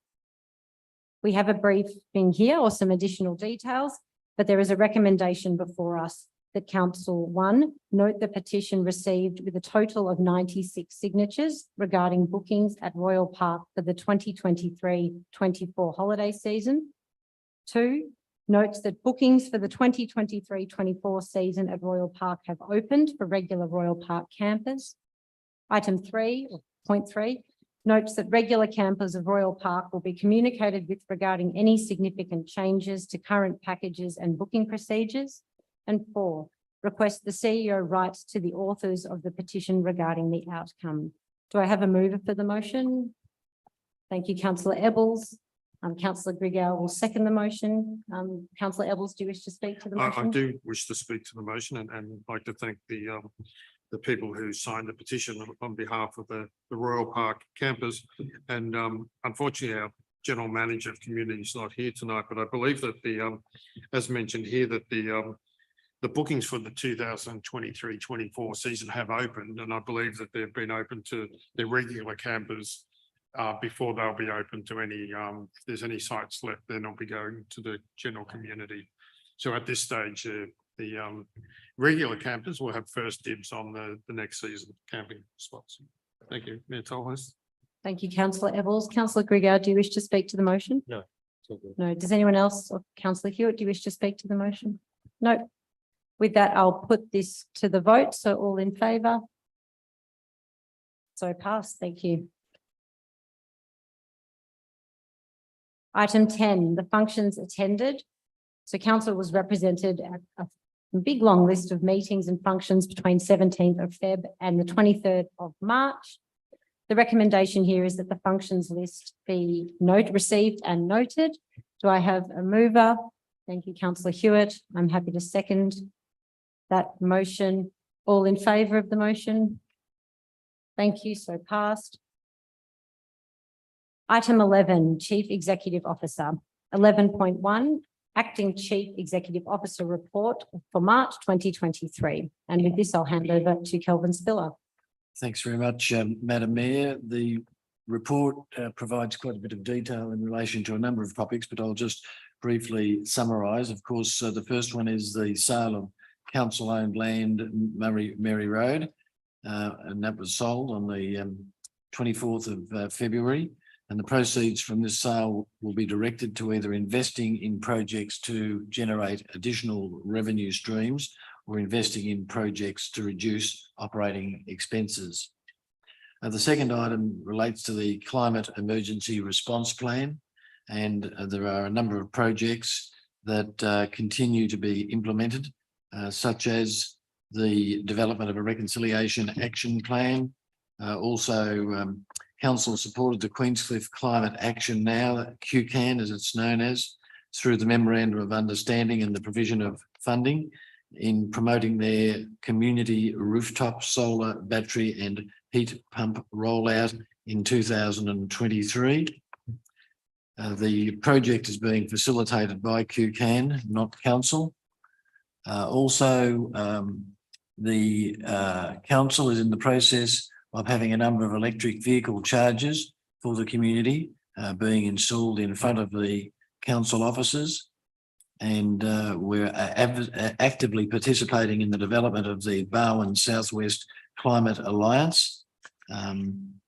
We have a briefing here or some additional details, but there is a recommendation before us that council, one, note the petition received with a total of 96 signatures regarding bookings at Royal Park for the 2023-24 holiday season. Two, notes that bookings for the 2023-24 season at Royal Park have opened for regular Royal Park campers. Item 3, or point 3, notes that regular campers of Royal Park will be communicated with regarding any significant changes to current packages and booking procedures. And 4, request the CEO write to the authors of the petition regarding the outcome. Do I have a mover for the motion? Thank you, Councillor Ebbels. Councillor Grigau will second the motion. Councillor Ebbels, do you wish to speak to the motion? I do wish to speak to the motion and like to thank the people who signed the petition on behalf of the Royal Park campers. And unfortunately, our General Manager of Community is not here tonight, but I believe that as mentioned here, that the bookings for the 2023-24 season have opened, and I believe that they've been open to their regular campers before they'll be open to any, if there's any sites left, then they'll be going to the general community. So at this stage, the regular campers will have first dibs on the next season camping spots. Thank you, Mayor Tolhurst. Thank you, Councillor Ebbels. Councillor Grigau, do you wish to speak to the motion? No. No. Does anyone else, or Councillor Hewitt, do you wish to speak to the motion? No. With that, I'll put this to the vote. So all in favour? So passed. Thank you. Item 10, the functions attended. So council was represented at a big long list of meetings and functions between 17th of Feb and the 23rd of March. The recommendation here is that the functions list be received and noted. Do I have a mover? Thank you, Councillor Hewitt. I'm happy to second that motion. All in favour of the motion? Thank you. So passed. Item 11, Chief Executive Officer. 11.1, Acting Chief Executive Officer report for March 2023. And with this, I'll hand over to Kelvin Spiller. Thanks very much, Madam Mayor. The report provides quite a bit of detail in relation to a number of topics, but I'll just briefly summarise. Of course, the first one is the sale of council-owned land, Mary Road, and that was sold on the 24th of February. And the proceeds from this sale will be directed to either investing in projects to generate additional revenue streams or investing in projects to reduce operating expenses. The second item relates to the Climate Emergency Response Plan, and there are a number of projects that continue to be implemented, such as the development of a reconciliation action plan. Also, Council supported the Queenscliff Climate Action Now, QCAN as it's known as, through the Memorandum of Understanding and the provision of funding in promoting their community rooftop solar battery and heat pump rollout in 2023. The project is being facilitated by QCAN, not Council. Also, the Council is in the process of having a number of electric vehicle chargers for the community being installed in front of the council offices. And we're actively participating in the development of the Barwon Southwest Climate Alliance. And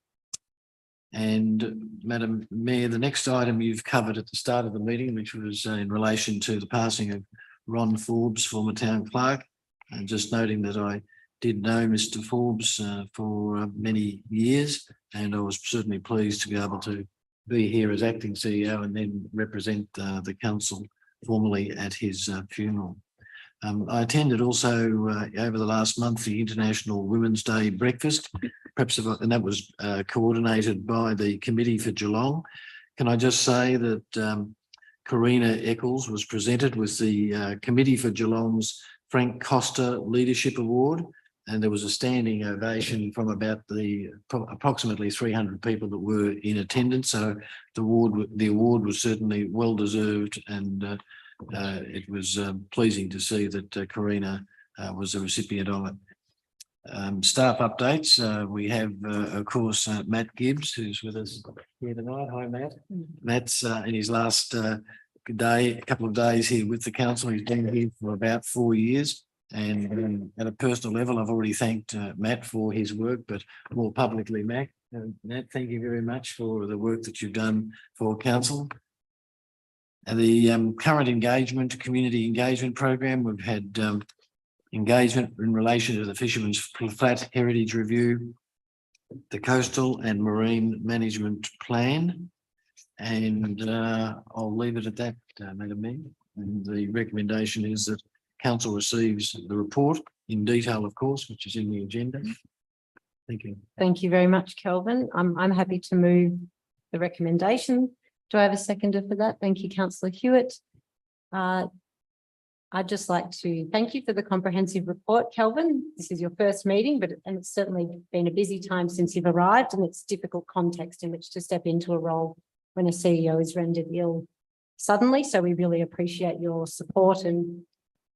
Madam Mayor, the next item you've covered at the start of the meeting, which was in relation to the passing of Ron Forbes, former town clerk. And just noting that I did know Mr. Forbes for many years, and I was certainly pleased to be able to be here as acting CEO and then represent the council formally at his funeral. I attended also over the last month the International Women's Day breakfast, and that was coordinated by the Committee for Geelong. Can I just say that Karina Eccles was presented with the Committee for Geelong's Frank Costa Leadership Award, and there was a standing ovation from about approximately 300 people that were in attendance. So the award was certainly well deserved, and it was pleasing to see that Karina was a recipient of it. Staff updates. We have, of course, Matt Gibbs, who's with us here tonight. Hi, Matt. Matt's in his last couple of days here with the council. He's been here for about 4 years. And at a personal level, I've already thanked Matt for his work, but more publicly, Matt, thank you very much for the work that you've done for council. And the current engagement, community engagement program, we've had engagement in relation to the Fisherman's Flat Heritage Review, the Coastal and Marine Management Plan. And I'll leave it at that, Madam Mayor. And the recommendation is that Council receives the report in detail, of course, which is in the agenda. Thank you. Thank you very much, Kelvin. I'm happy to move the recommendation. Do I have a seconder for that? Thank you, Councillor Hewitt. I'd just like to thank you for the comprehensive report, Kelvin. This is your first meeting, and it's certainly been a busy time since you've arrived, and it's difficult context in which to step into a role when a CEO is rendered ill suddenly. So we really appreciate your support and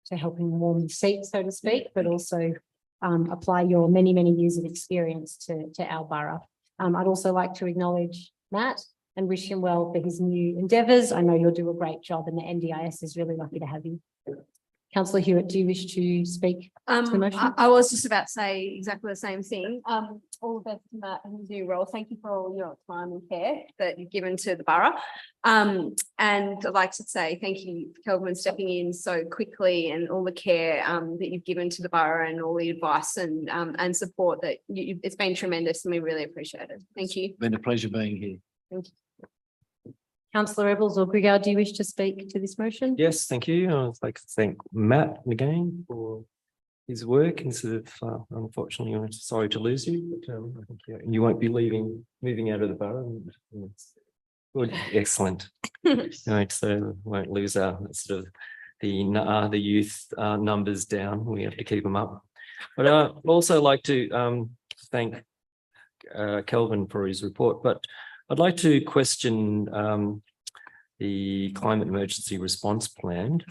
to helping warm the seat, so to speak, but also apply your many, many years of experience to our borough. I'd also like to acknowledge Matt and wish him well for his new endeavours. I know you'll do a great job, and the NDIS is really lucky to have you. Councillor Hewitt, do you wish to speak to the motion? I was just about to say exactly the same thing. All the best to Matt in his new role. Thank you for all your time and care that you've given to the borough. And I'd like to say thank you, Kelvin, stepping in so quickly, and all the care that you've given to the borough, and all the advice and support that it's been tremendous, and we really appreciate it. Thank you. It's been a pleasure being here. Thank you. Councillor Eccles or Grigard, do you wish to speak to this motion? Yes, thank you. I'd like to thank Matt again for his work, and sort of unfortunately, I'm sorry to lose you, but I think you won't be moving out of the borough. Good, excellent. Right, so won't lose our sort of the youth numbers down. We have to keep them up. But I'd also like to thank Kelvin for his report, but I'd like to question the climate emergency response plan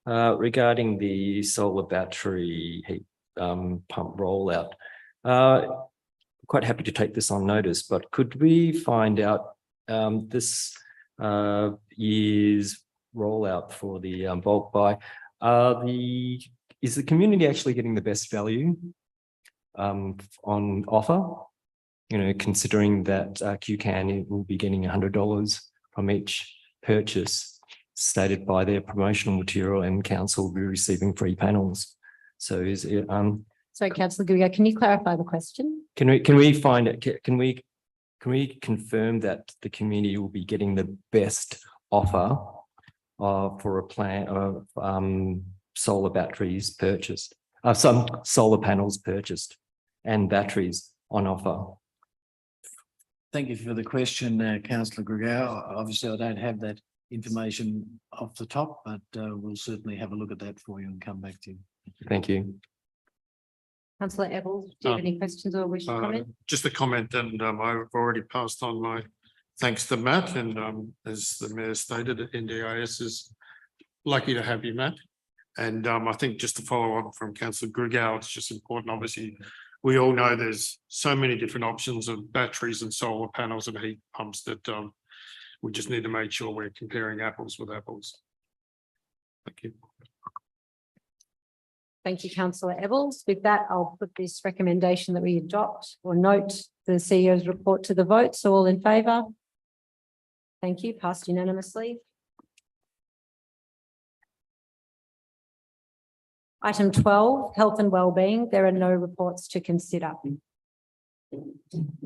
regarding the solar battery heat pump rollout. Quite happy to take this on notice, but could we find out this year's rollout for the bulk buy? Is the community actually getting the best value on offer? You know, considering that QCan will be getting $100 from each purchase stated by their promotional material, and council will be receiving free panels. So is it Sorry, councillor Goodyear, can you clarify the question? can we find it? Can we confirm that the community will be getting the best offer for a plan of solar batteries purchased, some solar panels purchased and batteries on offer? Thank you for the question, councillor Gregoire. Obviously, I don't have that information off the top, but we'll certainly have a look at that for you and come back to you. Thank you. Councillor Eccles, do you have any questions or wish to comment? Just a comment, and I've already passed on my thanks to Matt, and as the mayor stated, NDIS is lucky to have you, Matt. And I think just to follow on from councillor Gregoire, it's just important, obviously, we all know there's so many different options of batteries and solar panels and heat pumps that we just need to make sure we're comparing apples with apples. Thank you. Thank you, councillor Eccles. With that, I'll put this recommendation that we adopt or note the CEO's report to the vote. So all in favour? Thank you. Passed unanimously. Item 12, health and wellbeing. There are no reports to consider.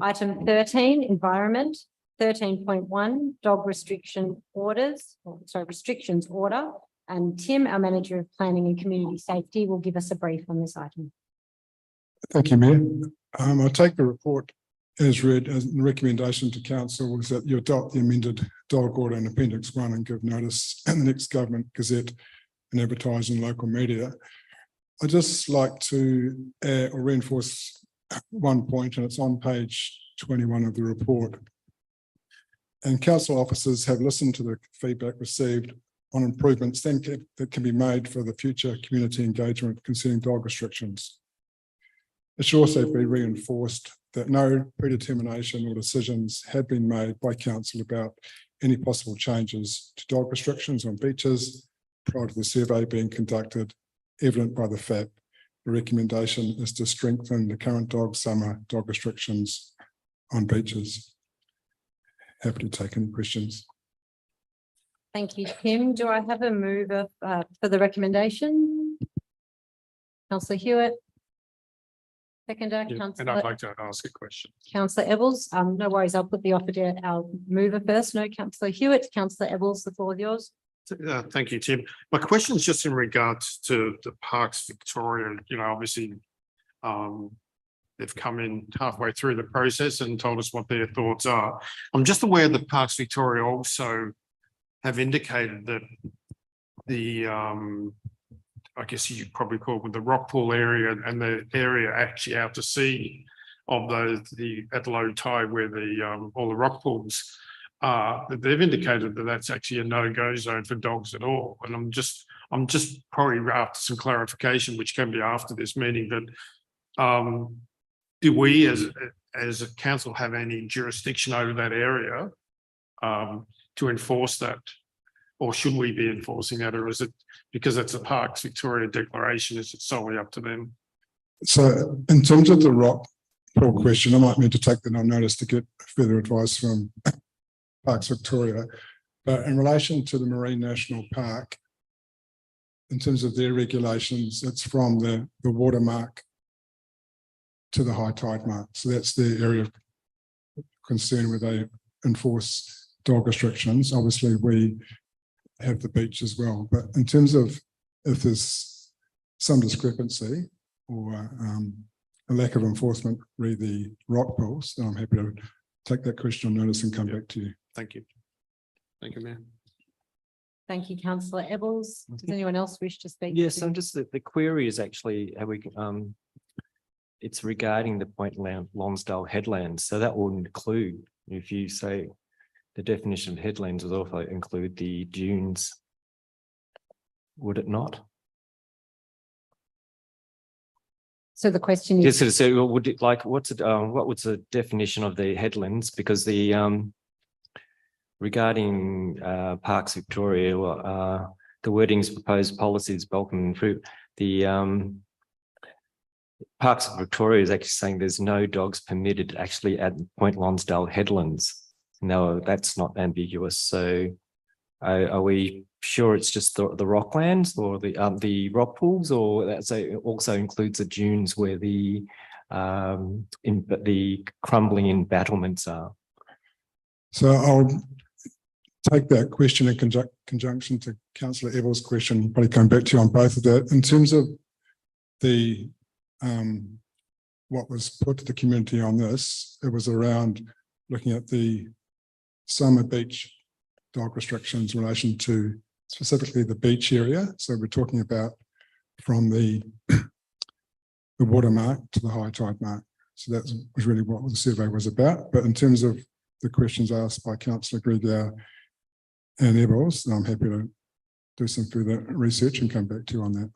Item 13, environment. 13.1, dog restriction orders, restrictions order. And Tim, our Manager of Planning and Community Safety, will give us a brief on this item. Thank you, Mayor. I take the report as read, as the recommendation to council was that you adopt the amended dog order in Appendix 1 and give notice in the next Government Gazette and advertise in local media. I'd just like to add or reinforce one point, and it's on page 21 of the report. And council officers have listened to the feedback received on improvements that can be made for the future community engagement concerning dog restrictions. It should also be reinforced that no predetermination or decisions have been made by council about any possible changes to dog restrictions on beaches prior to the survey being conducted, evident by the fact the recommendation is to strengthen the current summer dog restrictions on beaches. Happy to take any questions. Thank you, Tim. Do I have a mover for the recommendation? Councillor Hewitt. Seconder, Yeah, and I'd councillor. like to ask a question. Councillor Eccles. No worries. I'll put the offer to our mover first. No, councillor Hewitt. Councillor Eccles, the floor is yours. Thank you, Tim. My question is just in regards to the Parks Victoria. You know, obviously, they've come in halfway through the process and told us what their thoughts are. I'm just aware that Parks Victoria also have indicated that the, I guess you probably call it the rock pool area and the area actually out to sea of at low tide where all the rock pools are, they've indicated that that's actually a no-go zone for dogs at all. And I'm just probably after some clarification, which can be after this meeting, but do we as a council have any jurisdiction over that area to enforce that? Or should we be enforcing that? Or is it because it's a Parks Victoria declaration, is it solely up to them? So in terms of the rock pool question, I might need to take that on notice to get further advice from Parks Victoria. But in relation to the Marine National Park, in terms of their regulations, it's from the water mark to the high tide mark. So that's their area of concern where they enforce dog restrictions. Obviously, we have the beach as well. But in terms of if there's some discrepancy or a lack of enforcement re the rock pools, then I'm happy to take that question on notice and come back to you. Thank you. Thank you, Mayor. Thank you, councillor Eccles. Does anyone else wish to speak? Yes, to- I'm just the query is actually how we it's regarding the Point Lonsdale headlands. So that will include if you say the definition of headlands would also include the dunes. Would it not? So the question is, Yes, so would it like, what was the definition of the headlands? Because the, regarding, Parks Victoria, the wordings proposed policies welcome fruit. The, Parks Victoria is actually saying there's no dogs permitted actually at Point Lonsdale headlands. No, that's not ambiguous. So are we sure it's just the rocklands or the rock pools, or that also includes the dunes where the crumbling embattlements are? So I'll take that question in conjunction to Councillor Ebel's question, probably come back to you on both of that. In terms of the what was put to the community on this, it was around looking at the summer beach dog restrictions in relation to specifically the beach area. So we're talking about from the water mark to the high tide mark. So that was really what the survey was about. But in terms of the questions asked by Councillor Gregow and Ebels, I'm happy to do some further research and come back to you on that.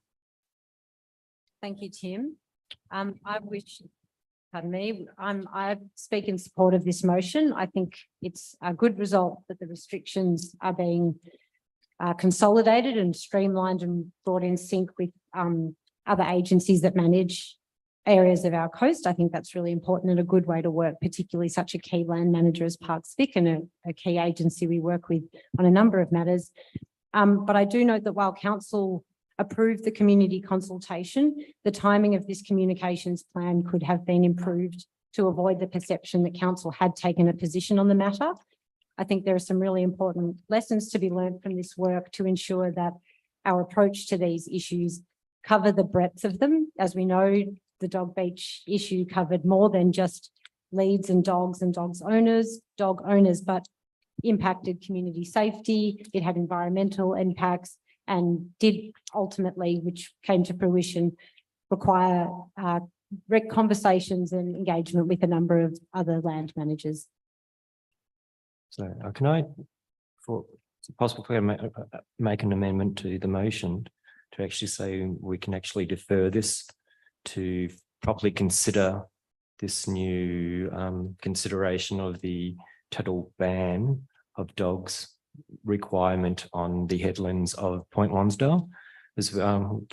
thank you, Tim. I wish, pardon me, I speak in support of this motion. I think it's a good result that the restrictions are being consolidated and streamlined and brought in sync with other agencies that manage areas of our coast. I think that's really important and a good way to work, particularly such a key land manager as Parks Vic and a key agency we work with on a number of matters. But I do note that while council approved the community consultation, the timing of this communications plan could have been improved to avoid the perception that council had taken a position on the matter. I think there are some really important lessons to be learned from this work to ensure that our approach to these issues cover the breadth of them. As we know, the dog beach issue covered more than just leads and dogs dog owners, but impacted community safety. It had environmental impacts and did ultimately, which came to fruition, require conversations and engagement with a number of other land managers. So can I, for is it possible for me to make an amendment to the motion to actually say we can actually defer this to properly consider this new consideration of the total ban of dogs requirement on the headlands of Point Lonsdale? It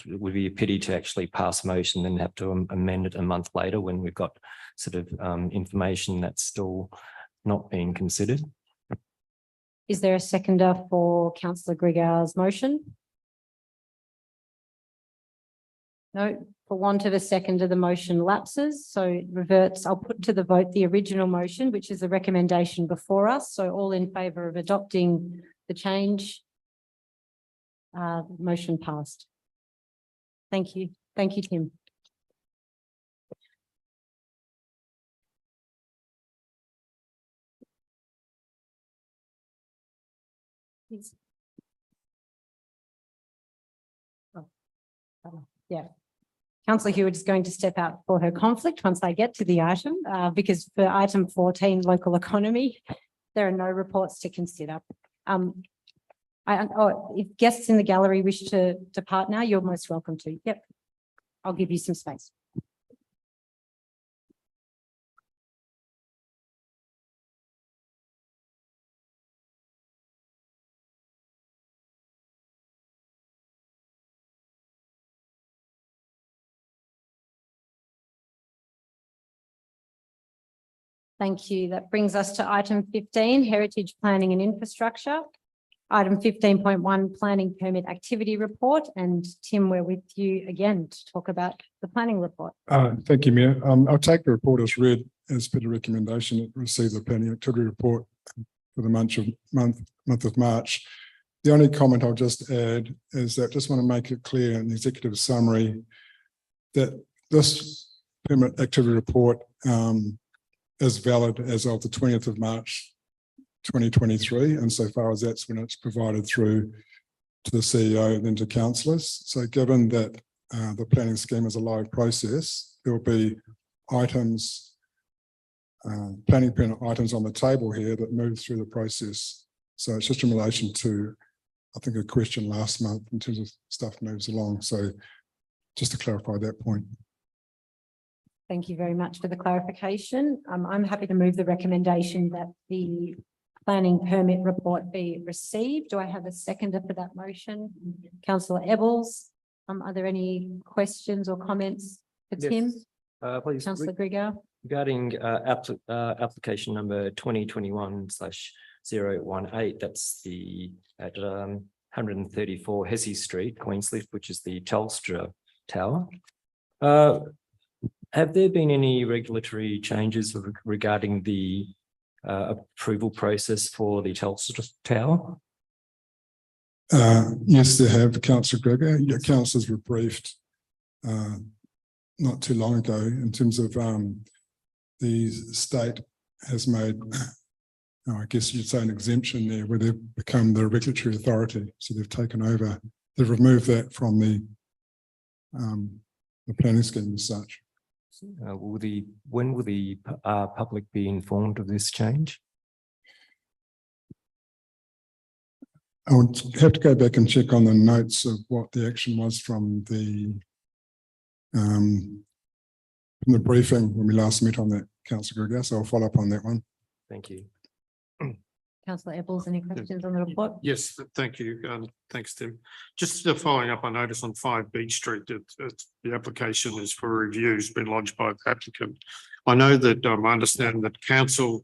would be a pity to actually pass a motion and have to amend it a month later when we've got sort of information that's still not being considered. Is there a seconder for Councillor Gregow's motion? No, for want of a seconder, the motion lapses. So it reverts. I'll put to the vote the original motion, which is the recommendation before us. So all in favour of adopting the change. Motion passed. Thank you. Thank you, Tim. Please. Yeah. Councillor Hewitt is going to step out for her conflict once I get to the item, because for item 14, local economy, there are no reports to consider. If guests in the gallery wish to depart now, you're most welcome to. Yep. I'll give you some space. Thank you. That brings us to item 15, heritage planning and infrastructure. Item 15.1, planning permit activity report. And Tim, we're with you again to talk about the planning report. Thank you, Mayor. I'll take the report as read as per the recommendation. It received the planning activity report for the month of March. The only comment I'll just add is that I just want to make it clear in the executive summary that this permit activity report is valid as of the 20th of March 2023, and so far as that's when it's provided through to the CEO and then to councillors. So given that the planning scheme is a live process, there will be items planning permit items on the table here that move through the process. So it's just in relation to, I think, a question last month in terms of stuff moves along. So just to clarify that point. Thank you very much for the clarification. I'm happy to move the recommendation that the planning permit report be received. Do I have a seconder for that motion? Councillor Ebbels, are there any questions or comments for Tim? Please, Councillor Grigor? regarding application number 2021/018, that's the at 134 Hesse Street, Queenscliff, which is the Telstra Tower. Have there been any regulatory changes regarding the approval process for the Telstra Tower? Yes, they have, Councillor Gregor. Your councillors were briefed not too long ago in terms of the state has made, I guess you'd say, an exemption there where they've become the regulatory authority. So they've taken over, they've removed that from the planning scheme as such. When will the public be informed of this change? I would have to go back and check on the notes of what the action was from the briefing when we last met on that, Councillor Gregor. So I'll follow up on that one. Thank you. Councillor Ebbels, any questions on the report? Yes, thank you. Thanks, Tim. Just following up, I noticed on 5 Beach Street that the application is for review, has been lodged by the applicant. I know that I understand that council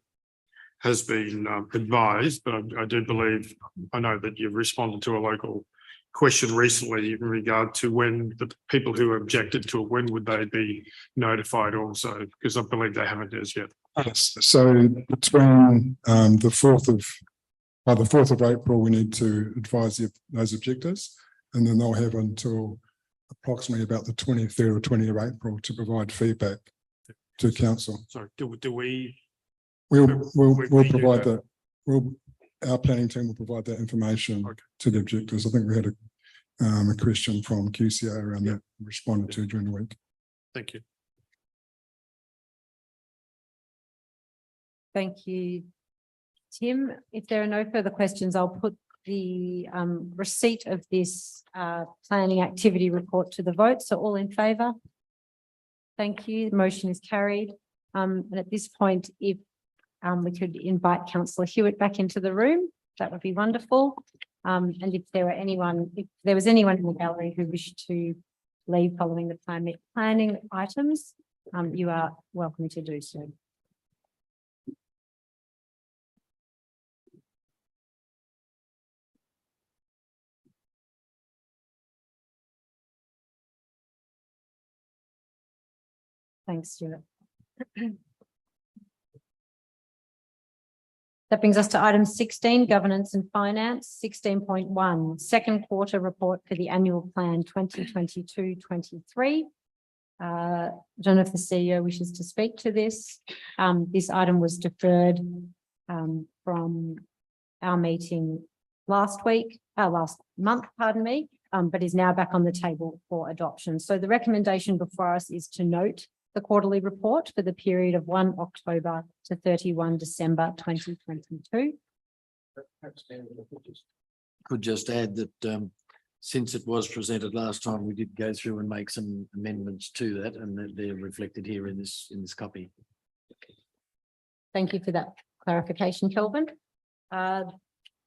has been advised, but I do believe, I know that you've responded to a local question recently in regard to when the people who objected to it, when would they be notified also? Because I believe they haven't as yet. Yes. So between the 4th of April, we need to advise those objectors, and then they'll have until approximately about the 23rd or 20th of April to provide feedback to council. Sorry, do we? We'll we do provide that. that. Our planning team will provide that information to the objectors. I think we had a question from QCA around that responded to during the week. Thank you. Thank you, Tim. If there are no further questions, I'll put the receipt of this planning activity report to the vote. So all in favour? Thank you. The motion is carried. And at this point, if we could invite Councillor Hewitt back into the room, that would be wonderful. And if there was anyone in the gallery who wished to leave following the planning items, you are welcome to do so. Thanks, Stuart. That brings us to item 16, governance and finance. 16.1, second quarter report for the annual plan 2022-23. I don't know if the CEO wishes to speak to this. This item was deferred from our meeting last month, pardon me, but is now back on the table for adoption. So the recommendation before us is to note the quarterly report for the period of 1 October to 31 December 2022. Could just add that since it was presented last time, we did go through and make some amendments to that, and that they're reflected here in this copy. Thank you for that clarification, Kelvin.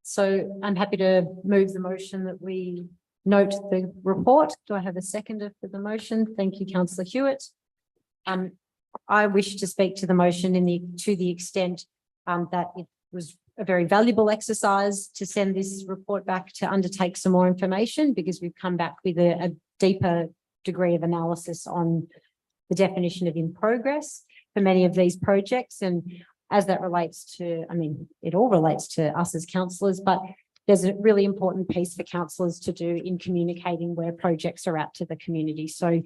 So I'm happy to move the motion that we note the report. Do I have a seconder for the motion? Thank you, Councillor Hewitt. I wish to speak to the motion to the extent that it was a very valuable exercise to send this report back to undertake some more information, because we've come back with a deeper degree of analysis on the definition of in progress for many of these projects. And as that relates to, I mean, it all relates to us as councillors, but there's a really important piece for councillors to do in communicating where projects are at to the community. So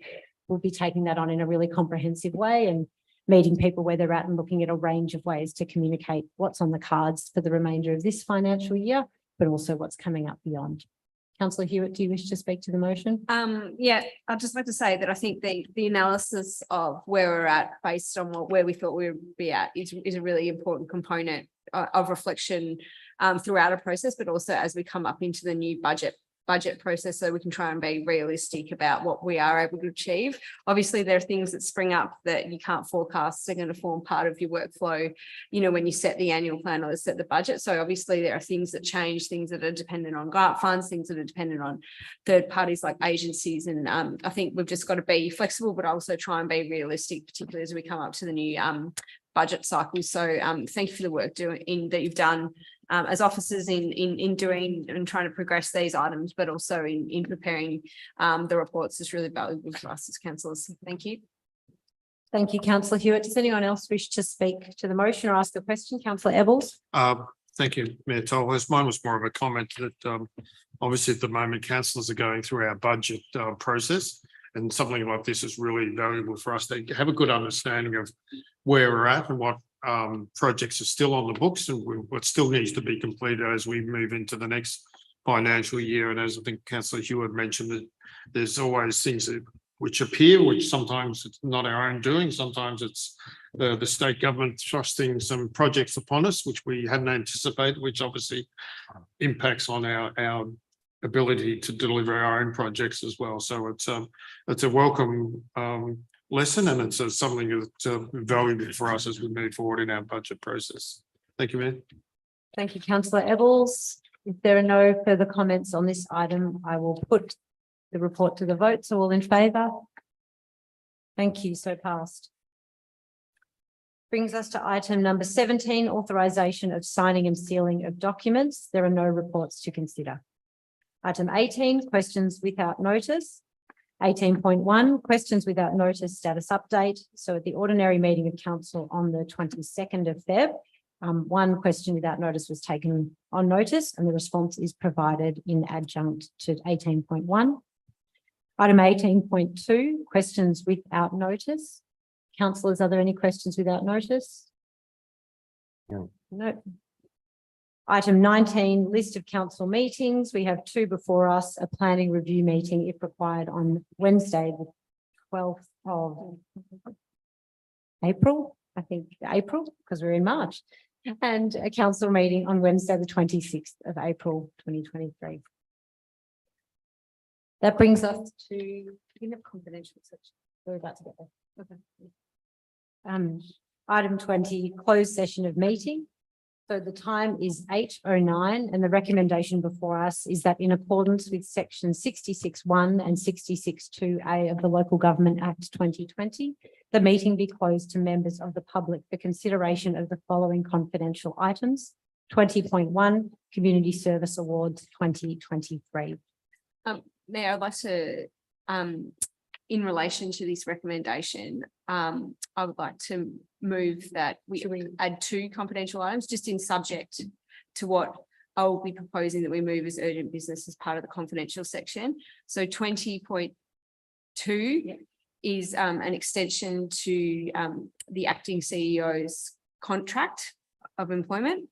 we'll be taking that on in a really comprehensive way and meeting people where they're at and looking at a range of ways to communicate what's on the cards for the remainder of this financial year, but also what's coming up beyond. Councillor Hewitt, do you wish to speak to the motion? Yeah, I'd just like to say that I think the analysis of where we're at based on where we thought we would be at is a really important component of reflection throughout a process, but also as we come up into the new budget process, so we can try and be realistic about what we are able to achieve. Obviously, there are things that spring up that you can't forecast. They're going to form part of your workflow, you know, when you set the annual plan or set the budget. So obviously there are things that change, things that are dependent on grant funds, things that are dependent on third parties like agencies. And I think we've just got to be flexible, but also try and be realistic, particularly as we come up to the new budget cycle. So thank you for the work that you've done as officers in doing and trying to progress these items, but also in preparing the reports is really valuable for us as councillors. Thank you. Thank you, Councillor Hewitt. Does anyone else wish to speak to the motion or ask a question? Councillor Ebbels. Thank you, Mayor Tolhurst. Mine was more of a comment that obviously at the moment councillors are going through our budget process, and something like this is really valuable for us to have a good understanding of where we're at and what projects are still on the books and what still needs to be completed as we move into the next financial year. And as I think Councillor Hewitt mentioned, that there's always things which appear, which sometimes it's not our own doing. Sometimes it's the state government thrusting some projects upon us, which we hadn't anticipated, which obviously impacts on our ability to deliver our own projects as well. So it's a welcome lesson, and it's something that's valuable for us as we move forward in our budget process. Thank you, Mayor. Thank you, Councillor Ebbels. If there are no further comments on this item, I will put the report to the vote. So all in favour? Thank you. So passed. Brings us to item number 17, authorisation of signing and sealing of documents. There are no reports to consider. Item 18, questions without notice. 18.1, questions without notice status update. So at the ordinary meeting of council on the 22nd of Feb, one question without notice was taken on notice and the response is provided in adjunct to 18.1. Item 18.2, questions without notice. Councillors, are there any questions without notice? No. No. Item 19, list of council meetings. We have two before us, a planning review meeting if required on Wednesday, the 12th of April, I think April, because we're in March, and a council meeting on Wednesday, the 26th of April, 2023. That brings us to in the confidential section. We're about to get there. Okay. Item 20, closed session of meeting. So the time is 8:09 and the recommendation before us is that in accordance with section 66(1) and 66(2)(a) of the Local Government Act 2020, the meeting be closed to members of the public for consideration of the following confidential items. 20.1 Community Service Awards 2023. Mayor, I'd like to, in relation to this recommendation, I would like to move that we add two confidential items just in subject to what I will be proposing that we move as urgent business as part of the confidential section. So 20.2 is an extension to the acting CEO's contract of employment,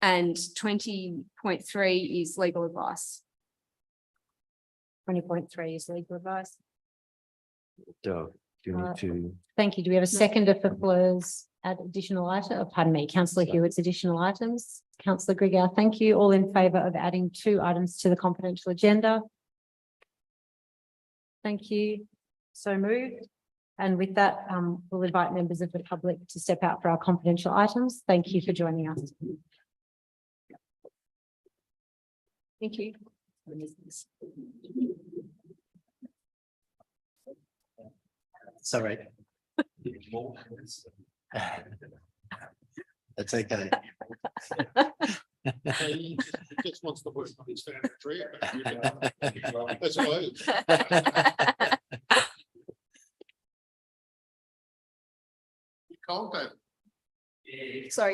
and 20.3 is legal advice. 20.3 is legal advice. Do you need to? Thank you. Do we have a seconder for Fleur's additional item? Pardon me, Councillor Hewitt's additional items. Councillor Grigor, thank you. All in favour of adding two items to the confidential agenda? Thank you. So moved. And with that, we'll invite members of the public to step out for our confidential items. Thank you for joining us. Thank you. Sorry. That's okay. He just wants to work on his family tree. That's all.